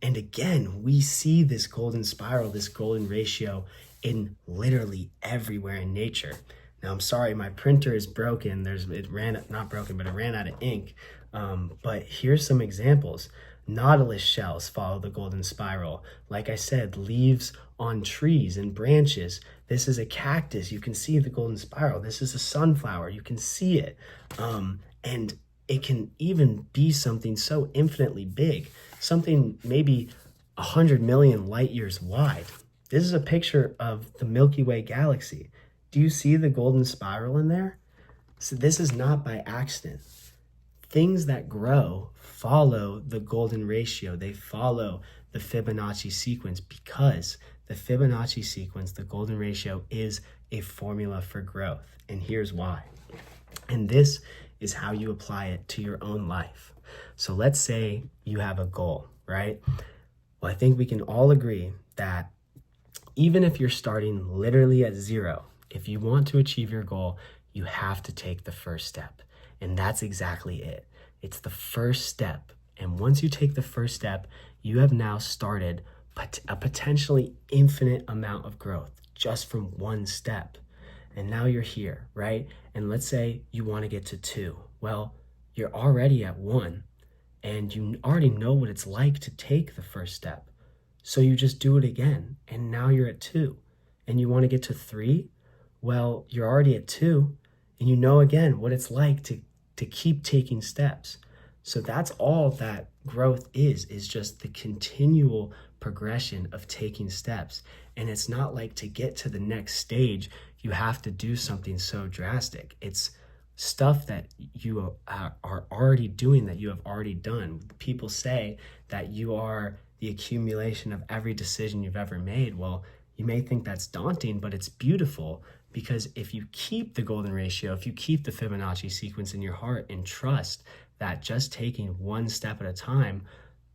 And again, we see this golden spiral, this golden ratio in literally everywhere in nature. Now, I'm sorry, my printer is broken. It ran out of ink. But here's some examples. Nautilus shells follow the golden spiral. Like I said, leaves on trees and branches. This is a cactus. You can see the golden spiral. This is a sunflower. You can see it. And it can even be something so infinitely big, something maybe 100 million light years wide. This is a picture of the Milky Way galaxy. Do you see the golden spiral in there? So this is not by accident. Things that grow follow the golden ratio. They follow the Fibonacci sequence because the Fibonacci sequence, the golden ratio, is a formula for growth. And here's why. And this is how you apply it to your own life. So let's say you have a goal, right? Well, I think we can all agree that even if you're starting literally at zero, if you want to achieve your goal, you have to take the first step. And that's exactly it. It's the first step. And once you take the first step, you have now started a potentially infinite amount of growth just from one step. And now you're here, right? And let's say you want to get to 2. Well, you're already at 1 and you already know what it's like to take the first step. So you just do it again. And now you're at 2 and you want to get to 3. Well, you're already at 2 and you know again what it's like to keep taking steps. So that's all that growth is just the continual progression of taking steps. And it's not like to get to the next stage, you have to do something so drastic. It's stuff that you are already doing, that you have already done. People say that you are the accumulation of every decision you've ever made. Well, you may think that's daunting, but it's beautiful because if you keep the golden ratio, if you keep the Fibonacci sequence in your heart and trust that just taking one step at a time,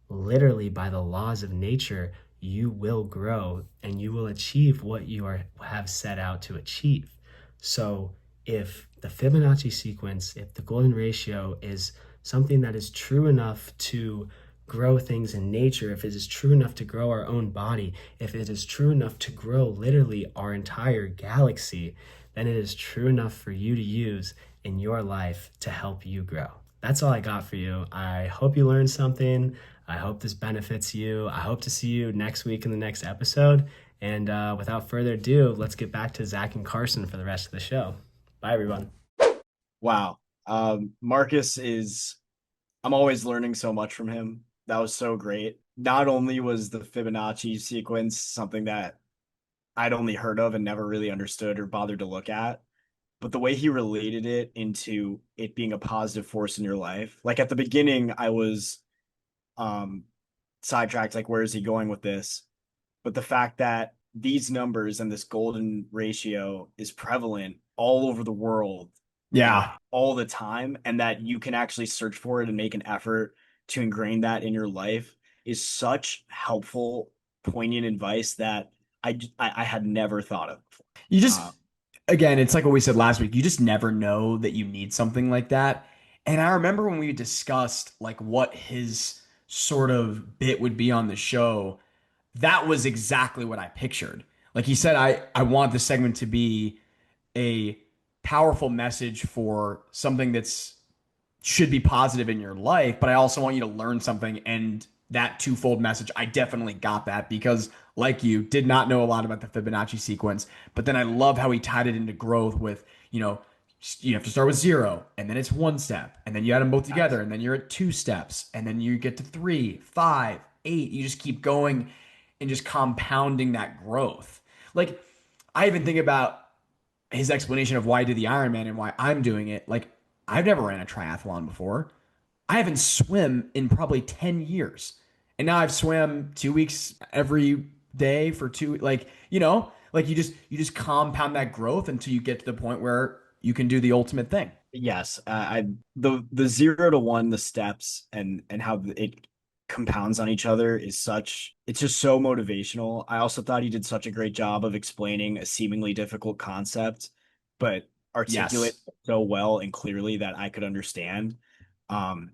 literally by the laws of nature, you will grow and you will achieve what you have set out to achieve. So if the Fibonacci sequence, if the golden ratio is something that is true enough to grow things in nature, if it is true enough to grow our own body, if it is true enough to grow literally our entire galaxy, then it is true enough for you to use in your life to help you grow. That's all I got for you. I hope you learned something. I hope this benefits you. I hope to see you next week in the next episode. And without further ado, let's get back to Zach and Carson for the rest of the show. Bye, everyone. Wow. Marcus I'm always learning so much from him. That was so great. Not only was the Fibonacci sequence something that I'd only heard of and never really understood or bothered to look at, but the way he related it into it being a positive force in your life. Like at the beginning, I was um sidetracked, like where is he going with this? But the fact that these numbers and this golden ratio is prevalent all over the world and Yeah. all the time, and that you can actually search for it and make an effort to ingrain that in your life is such helpful, poignant advice that I had never thought of before. You just, Uh, again, it's like what we said last week. You just never know that you need something like that. And I remember when we discussed like what his sort of bit would be on the show, that was exactly what I pictured. Like he said, I want this segment to be a powerful message for something that's should be positive in your life, but I also want you to learn something. And that twofold message, I definitely got that because, like you, did not know a lot about the Fibonacci sequence. But then I love how he tied it into growth with, you have to start with zero, and then it's one step, and then you add them both together, and then you're at two steps, and then you get to 3, 5, 8. You just keep going and just compounding that growth. Like, I even think about his explanation of why I did the Ironman and why I'm doing it. Like, I've never ran a triathlon before. I haven't swim in probably 10 years. And now I've swam 2 weeks every day for like you just compound that growth until you get to the point where you can do the ultimate thing. yes, I the 0 to 1, the steps and how it compounds on each other is such, it's just so motivational. I also thought he did such a great job of explaining a seemingly difficult concept, but articulate Yes. so well and clearly that I could understand. Um,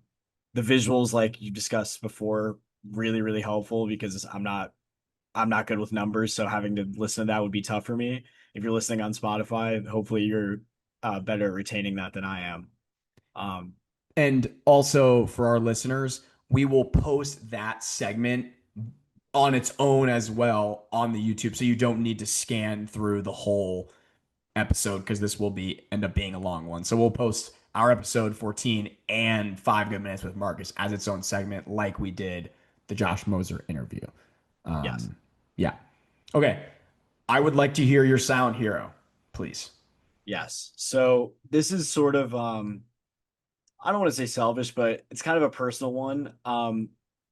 the visuals, like you discussed before, really, really helpful because I'm not good with numbers, so having to listen to that would be tough for me. If you're listening on Spotify, hopefully you're better at retaining that than I am. Um, And also for our listeners, we will post that segment on its own as well on the YouTube. So you don't need to scan through the whole episode because this will be end up being a long one. So we'll post our episode 14 and 5 Good Minutes with Marcus as its own segment, like we did the Josh Moser interview. yes, Yeah. Okay. I would like to hear your sound hero, please. yes. So this is sort of I don't want to say selfish, but it's kind of a personal one.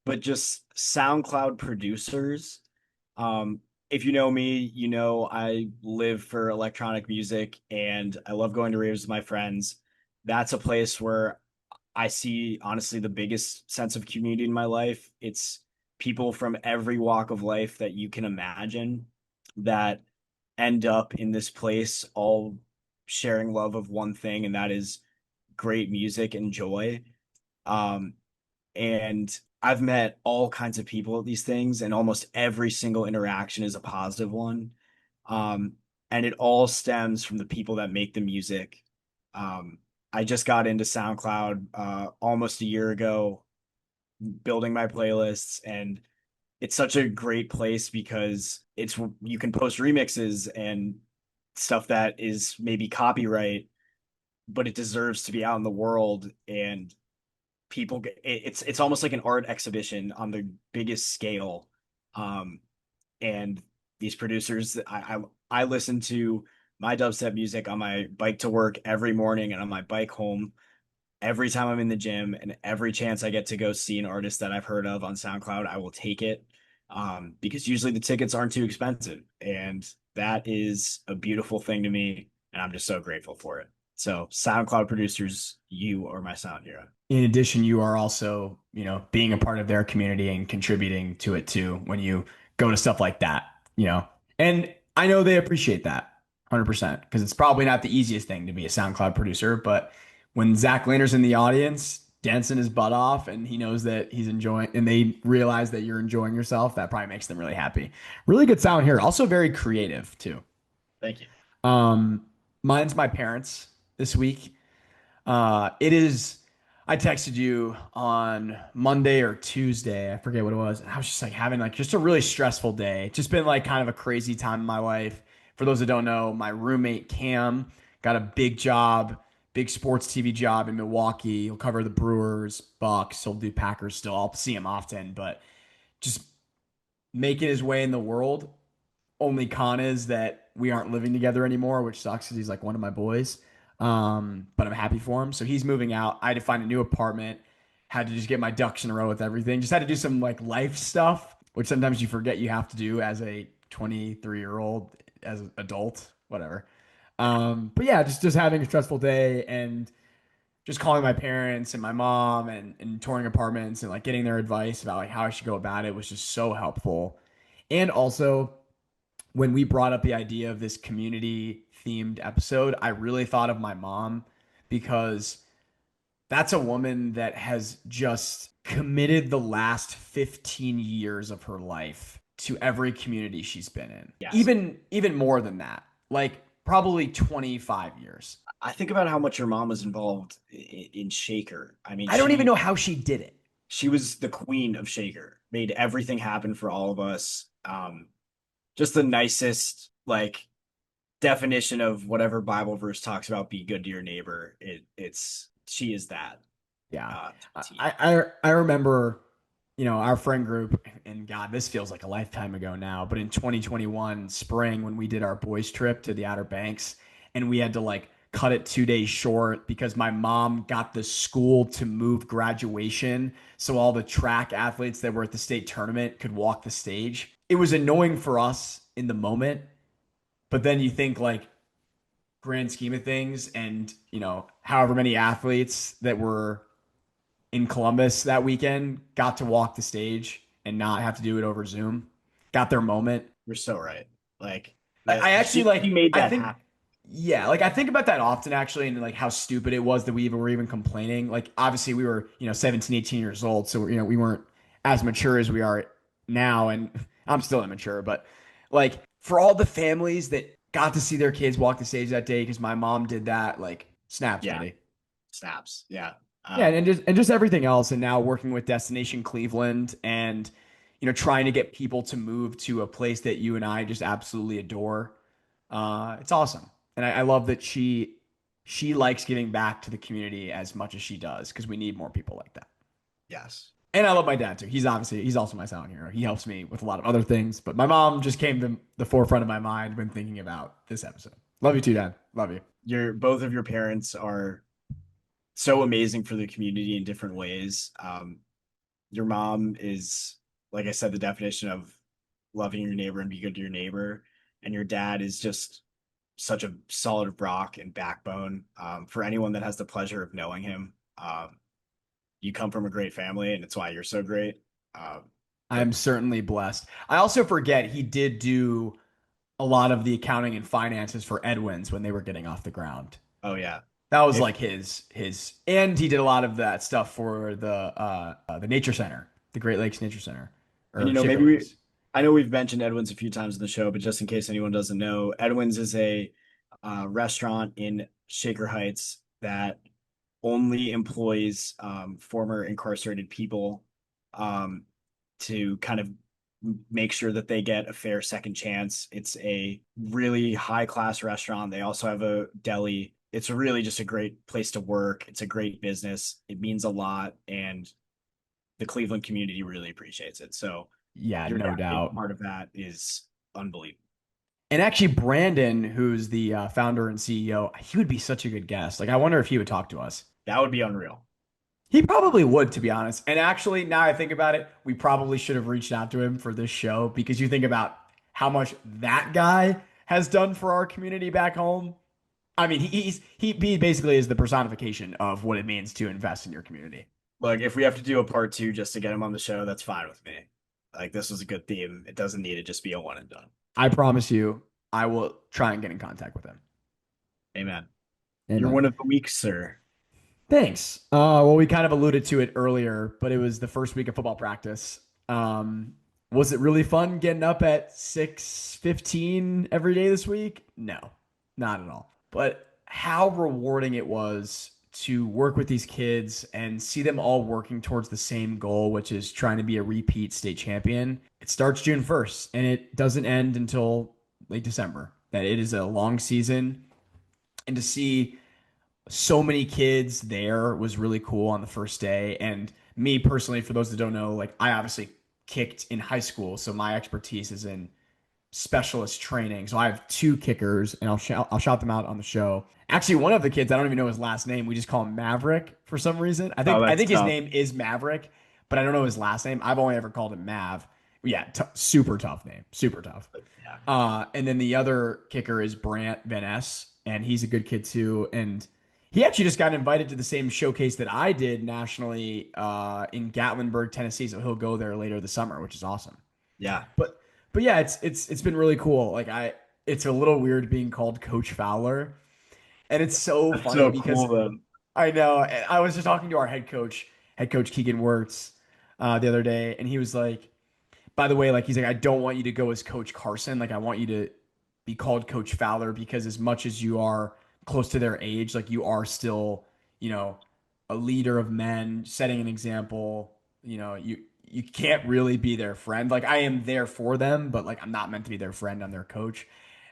But just SoundCloud producers. Um, if you know me, you know I live for electronic music and I love going to raves with my friends. That's a place where I see honestly the biggest sense of community in my life. It's people from every walk of life that you can imagine that end up in this place all sharing love of one thing, and that is great music and joy. Um, and I've met all kinds of people at these things, and almost every single interaction is a positive one. Um, and it all stems from the people that make the music. Um, I just got into SoundCloud almost a year ago, building my playlists, and it's such a great place because it's you can post remixes and stuff that is maybe copyright, but it deserves to be out in the world, and people get it's almost like an art exhibition on the biggest scale. Um, and these producers, I listen to my dubstep music on my bike to work every morning and on my bike home every time I'm in the gym, and every chance I get to go see an artist that I've heard of on SoundCloud, I will take it. Because usually the tickets aren't too expensive, and that is a beautiful thing to me, and I'm just so grateful for it. So SoundCloud producers, you are my sound hero. In addition, you are also, being a part of their community and contributing to it too when you go to stuff like that. And I know they appreciate that 100% because it's probably not the easiest thing to be a SoundCloud producer, but when Zach Lehner's in the audience, dancing his butt off, and he knows that he's enjoying, and they realize that you're enjoying yourself, that probably makes them really happy. Really good sound here. Also very creative too. Thank you. Um, Mine's my parents this week. It is. I texted you on Monday or Tuesday. I forget what it was. I was just like having like just a really stressful day. It's just been like kind of a crazy time in my life. For those that don't know, my roommate Cam got a big job, big sports TV job in Milwaukee. He'll cover the Brewers, Bucks. He'll do Packers still. I'll see him often, but just making his way in the world. Only con is that we aren't living together anymore, which sucks because he's like one of my boys. But I'm happy for him. So he's moving out. I had to find a new apartment, had to just get my ducks in a row with everything. Just had to do some like life stuff, which sometimes you forget you have to do as a 23-year-old, as an adult, whatever. But yeah, just having a stressful day and just calling my parents and my mom and touring apartments and like getting their advice about like how I should go about it was just so helpful. And also when we brought up the idea of this community themed episode, I really thought of my mom because that's a woman that has just committed the last 15 years of her life to every community she's been in. Yes. Even more than that. Like probably 25 years. I think about how much your mom was involved in Shaker. I mean, I don't even know how she did it. she was the queen of Shaker, made everything happen for all of us. Just the nicest, like, definition of whatever Bible verse talks about be good to your neighbor. It's she is that. Yeah. To a T. I remember, our friend group, and God, this feels like a lifetime ago now, but in 2021 spring when we did our boys trip to the Outer Banks and we had to like cut it 2 days short because my mom got the school to move graduation so all the track athletes that were at the state tournament could walk the stage. It was annoying for us in the moment, but then you think like grand scheme of things and, however many athletes that were in Columbus that weekend got to walk the stage and not have to do it over Zoom. Got their moment. You're so right. Like I that actually she like made I that think happen. yeah, like I think about that often actually and like how stupid it was that we even were even complaining. Like obviously we were, 17, 18 years old, so we weren't as mature as we are now and I'm still immature, but like for all the families that got to see their kids walk the stage that day because my mom did that, like snaps, Yeah, buddy. snaps. Yeah. Yeah, Um, and just everything else, and now working with Destination Cleveland, and trying to get people to move to a place that you and I just absolutely adore. It's awesome, and I love that she likes giving back to the community as much as she does because we need more people like that. yes. And I love my dad too. He's also my silent hero. He helps me with a lot of other things, but my mom just came to the forefront of my mind when thinking about this episode. Love you too, Dad. Love you. Your both of your parents are so amazing for the community in different ways. Your mom is, like I said, the definition of loving your neighbor and be good to your neighbor. And your dad is just such a solid rock and backbone. For anyone that has the pleasure of knowing him, you come from a great family, and it's why you're so great. But I'm certainly blessed. I also forget he did do a lot of the accounting and finances for Edwin's when they were getting off the ground. oh yeah, That was if like his and he did a lot of that stuff for the nature center, the Great Lakes Nature Center and or Shaker maybe Lakes. I know we've mentioned Edwin's a few times in the show, but just in case anyone doesn't know, Edwin's is a restaurant in Shaker Heights that only employs former incarcerated people um, to kind of make sure that they get a fair second chance. It's a really high class restaurant. They also have a deli. It's really just a great place to work. It's a great business. It means a lot, and the Cleveland community really appreciates it. So Yeah, your dad no being doubt. part of that is unbelievable. And actually, Brandon, who's the founder and CEO, he would be such a good guest. Like, I wonder if he would talk to us. That would be unreal. He probably would, to be honest. And actually, now I think about it, we probably should have reached out to him for this show because you think about how much that guy has done for our community back home. I mean, he basically is the personification of what it means to invest in your community. Like if we have to do a part two just to get him on the show, that's fine with me. Like this was a good theme. It doesn't need to just be a one and done. I promise you, I will try and get in contact with him. Amen. You're Amen. one of the weak, sir. Thanks. Well, we kind of alluded to it earlier, but it was the first week of football practice. Was it really fun getting up at 6:15 every day this week? No, not at all. But how rewarding it was to work with these kids and see them all working towards the same goal, which is trying to be a repeat state champion. It starts June 1st and it doesn't end until late December. That it is a long season. And to see so many kids there was really cool on the first day. And me personally, for those that don't know, like I obviously kicked in high school, so my expertise is in specialist training. So I have two kickers, and I'll shout them out on the show. Actually, one of the kids, I don't even know his last name. We just call him Maverick for some reason. I Oh, think I that's think his tough. name is Maverick, but I don't know his last name. I've only ever called him Mav. Yeah, super tough name, super tough. Yeah. And then the other kicker is Brant Van Ness, and he's a good kid too. And he actually just got invited to the same showcase that I did nationally in Gatlinburg, Tennessee. So he'll go there later this summer, which is awesome. Yeah. But but yeah, it's been really cool. It's a little weird being called Coach Fowler, and it's so That's funny so because cool though. I know I was just talking to our head coach Keegan Wirtz, the other day, and he was like, by the way, like he's like, I don't want you to go as Coach Carson. Like I want you to be called Coach Fowler because as much as you are close to their age, like you are still, you know, a leader of men, setting an example. You can't really be their friend. Like I am there for them, but like I'm not meant to be their friend. I'm their coach.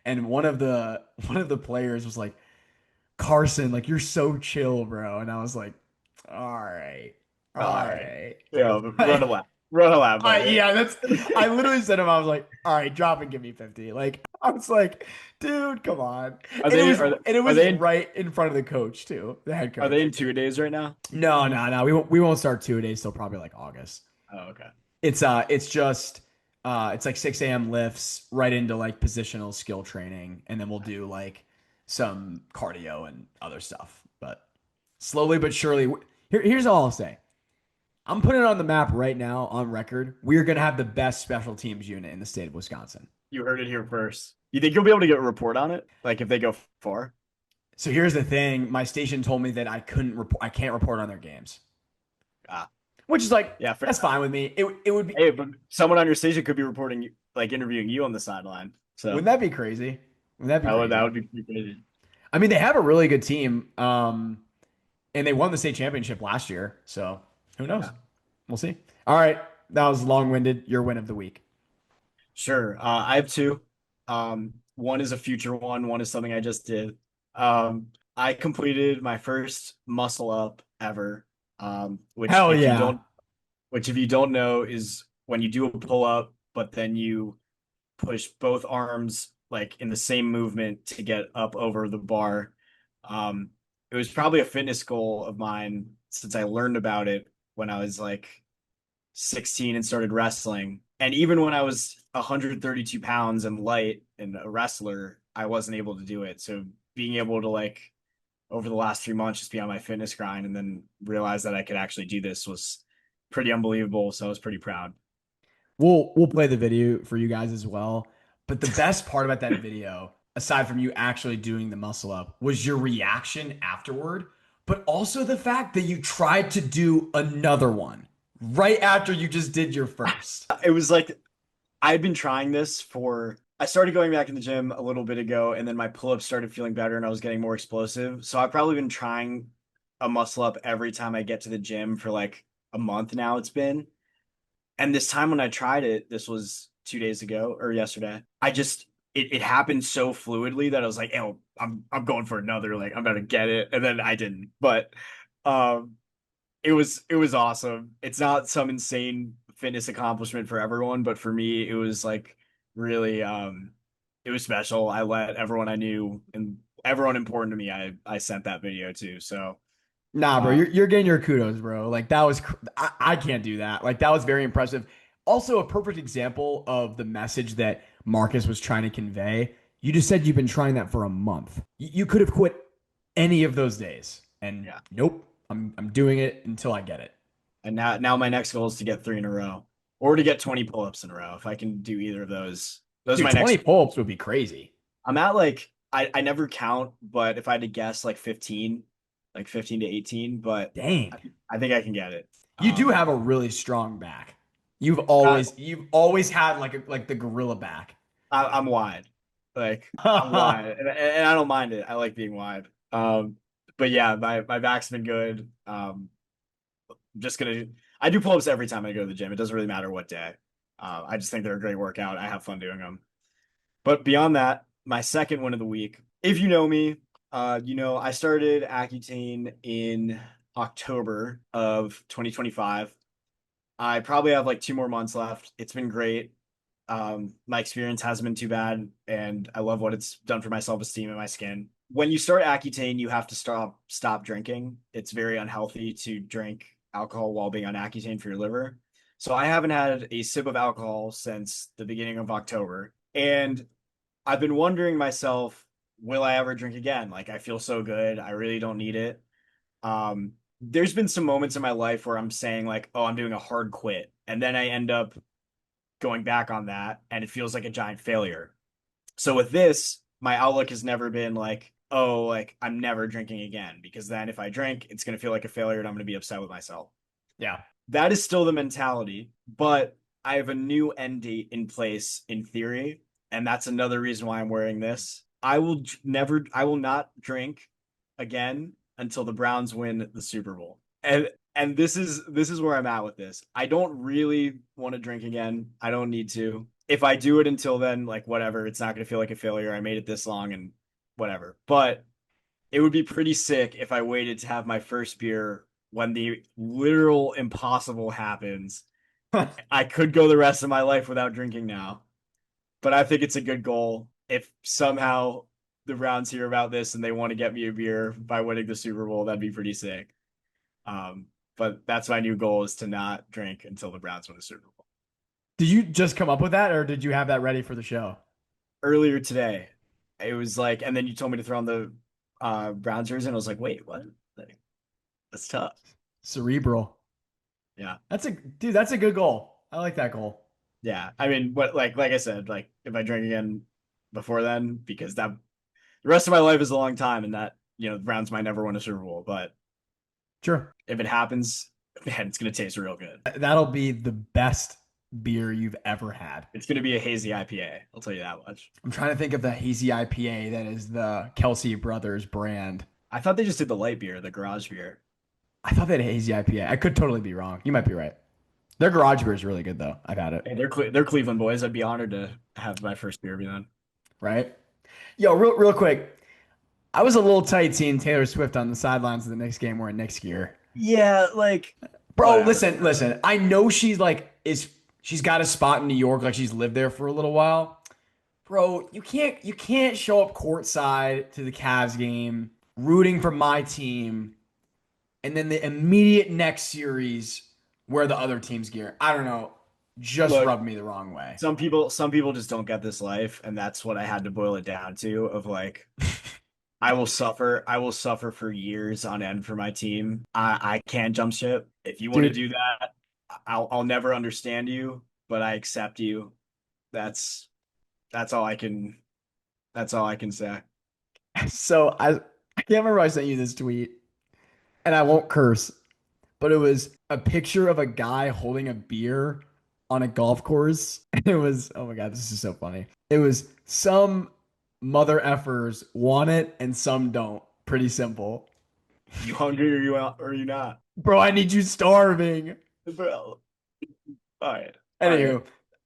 And one of the players was like, Carson, like you're so chill, bro. And I was like, all right, All all right. right. Yeah, run a lap. Run a lap, buddy. Yeah, I literally said to him, I was like, all right, drop and give me 50. Like, I was like, dude, come on. Are And it they was, are they, and it are was they in right in front of the coach too, the head are they coach. in 2 days right now? No, no, no. We won't start 2 days till probably like August. Oh, okay. It's just it's like 6 a.m. lifts right into like positional skill training, and then we'll do like some cardio and other stuff. But slowly but surely, here's all I'll say. I'm putting it on the map right now on record. We're going to have the best special teams unit in the state of Wisconsin. You heard it here first. You think you'll be able to get a report on it? Like if they go far? So here's the thing. My station told me that I can't report on their games, Ah, which is like, yeah, fair that's enough. fine with me. It would be, Hey, but someone on your station could be reporting you, like interviewing you on the sideline. So wouldn't that be crazy? Wouldn't that be that crazy? would be pretty crazy. I mean, they have a really good team. And they won the state championship last year. So who knows? Yeah. We'll see. All right. That was long winded. Your win of the week. Sure. I have two. One is a future one. One is something I just did. I completed my first muscle up ever. Which Hell if you yeah. don't know is when you do a pull up, but then you push both arms like in the same movement to get up over the bar. Um, it was probably a fitness goal of mine since I learned about it when I was like 16 and started wrestling. And even when I was 132 pounds and light and a wrestler, I wasn't able to do it. So being able to like over the last 3 months just be on my fitness grind and then realize that I could actually do this was pretty unbelievable. So I was pretty proud. We'll play the video for you guys as well. But the best part about that video, aside from you actually doing the muscle up, was your reaction afterward, but also the fact that you tried to do another one right after you just did your first. It was like I've been trying this for I started going back in the gym a little bit ago and then my pull-ups started feeling better and I was getting more explosive. So I've probably been trying a muscle up every time I get to the gym for like a month now it's been. And this time when I tried it, this was 2 days ago or yesterday. It happened so fluidly that I was like, "Oh, I'm going for another. Like I'm about to get it," and then I didn't. But um, it was awesome. It's not some insane fitness accomplishment for everyone, but for me, it was like really it was special. I let everyone I knew and everyone important to me, I sent that video to. So Nah, bro, um, you're getting your kudos, bro. Like that was I can't do that. Like that was very impressive. Also, a perfect example of the message that Marcus was trying to convey. You just said you've been trying that for a month. You could have quit any of those days, and yeah. nope, I'm doing it until I get it. And now my next goal is to get three in a row or to get 20 pull-ups in a row. If I can do either of those are Dude, my 20 next. pull-ups would be crazy. I'm at like I never count, but if I had to guess like 15, like 15 to 18, but Dang. I, I think I can get it. You do Um have a really strong back. uh, You've always had like the gorilla back. I'm wide. Like I'm wide and I don't mind it. I like being wide. But yeah, my back's been good. Just gonna I do pull-ups every time I go to the gym. It doesn't really matter what day. I just think they're a great workout. I have fun doing them. But beyond that, my second one of the week, if you know me, I started Accutane in October of 2025. I probably have like 2 more months left. It's been great. My experience hasn't been too bad, and I love what it's done for my self-esteem and my skin. When you start Accutane, you have to stop drinking. It's very unhealthy to drink alcohol while being on Accutane for your liver. So I haven't had a sip of alcohol since the beginning of October. And I've been wondering myself, will I ever drink again? Like I feel so good. I really don't need it. There's been some moments in my life where I'm saying like, oh, I'm doing a hard quit. And then I end up going back on that and it feels like a giant failure. So with this, my outlook has never been like, oh, like I'm never drinking again, because then if I drink, it's going to feel like a failure and I'm going to be upset with myself. Yeah. That is still the mentality, but I have a new end date in place in theory, and that's another reason why I'm wearing this. I will not drink again until the Browns win the Super Bowl. And this is where I'm at with this. I don't really want to drink again. I don't need to. If I do it until then, like whatever, it's not going to feel like a failure. I made it this long and whatever. But it would be pretty sick if I waited to have my first beer when the literal impossible happens. I could go the rest of my life without drinking now, but I think it's a good goal. If somehow the Browns hear about this and they want to get me a beer by winning the Super Bowl, that'd be pretty sick. But that's my new goal, is to not drink until the Browns win the Super Bowl. Did you just come up with that, or did you have that ready for the show? Earlier today, it was like, and then you told me to throw on the Browns jersey, and I was like, wait, what? That's tough. Cerebral. Yeah. That's a good goal. I like that goal. Yeah. I mean, what, like I said, like if I drink again before then, because that the rest of my life is a long time, and that, the Browns might never win a Super Bowl, but Sure. if it happens, man, it's gonna taste real good. That'll be the best beer you've ever had. It's gonna be a hazy IPA. I'll tell you that much. I'm trying to think of the hazy IPA that is the Kelsey Brothers brand. I thought they just did the light beer, the garage beer. I thought they had a hazy IPA. I could totally be wrong. You might be right. Their garage beer is really good though. I've had it. Hey, they're Cleveland boys. I'd be honored to have my first beer be them. Right? Yo, real quick. I was a little tight seeing Taylor Swift on the sidelines of the Knicks game wearing Knicks gear. Yeah, like Bro, whatever. listen. I know she's got a spot in New York, like she's lived there for a little while. Bro, you can't show up courtside to the Cavs game rooting for my team and then the immediate next series wear the other team's gear. I don't know. Just Look, rubbed me the wrong way. some people just don't get this life, and that's what I had to boil it down to, of like, I will suffer for years on end for my team. I can't jump ship. If you want to Dude, do that, I'll never understand you, but I accept you. That's that's all I can that's all I can say. so I can't remember I sent you this tweet, and I won't curse, but it was a picture of a guy holding a beer on a golf course. It was, oh my God, this is so funny. It was some mother effers want it and some don't. Pretty simple. You hungry or you not? Bro, I need you starving. Bro. All right. All right. Anywho,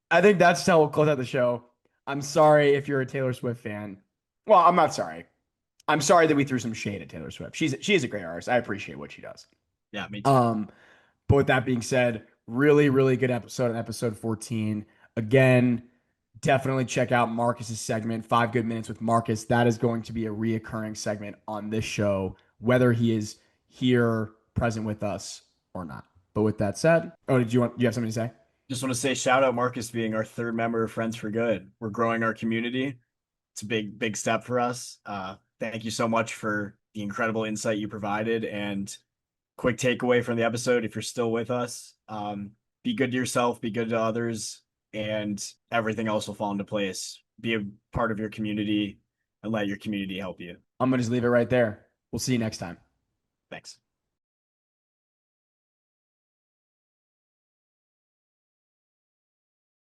I think that's how we'll close out the show. I'm sorry if you're a Taylor Swift fan. Well, I'm not sorry. I'm sorry that we threw some shade at Taylor Swift. She is a great artist. I appreciate what she does. Yeah, me too. But with that being said, really, really good episode on episode 14. Again, definitely check out Marcus's segment, 5 Good Minutes with Marcus. That is going to be a reoccurring segment on this show, whether he is here present with us or not. But with that said, do you have something to say? Just want to say shout out Marcus being our third member of Friends for Good. We're growing our community. It's a big step for us. Thank you so much for the incredible insight you provided, and quick takeaway from the episode, if you're still with us, be good to yourself, be good to others, and everything else will fall into place. Be a part of your community and let your community help you. I'm going to just leave it right there. We'll see you next time. Thanks.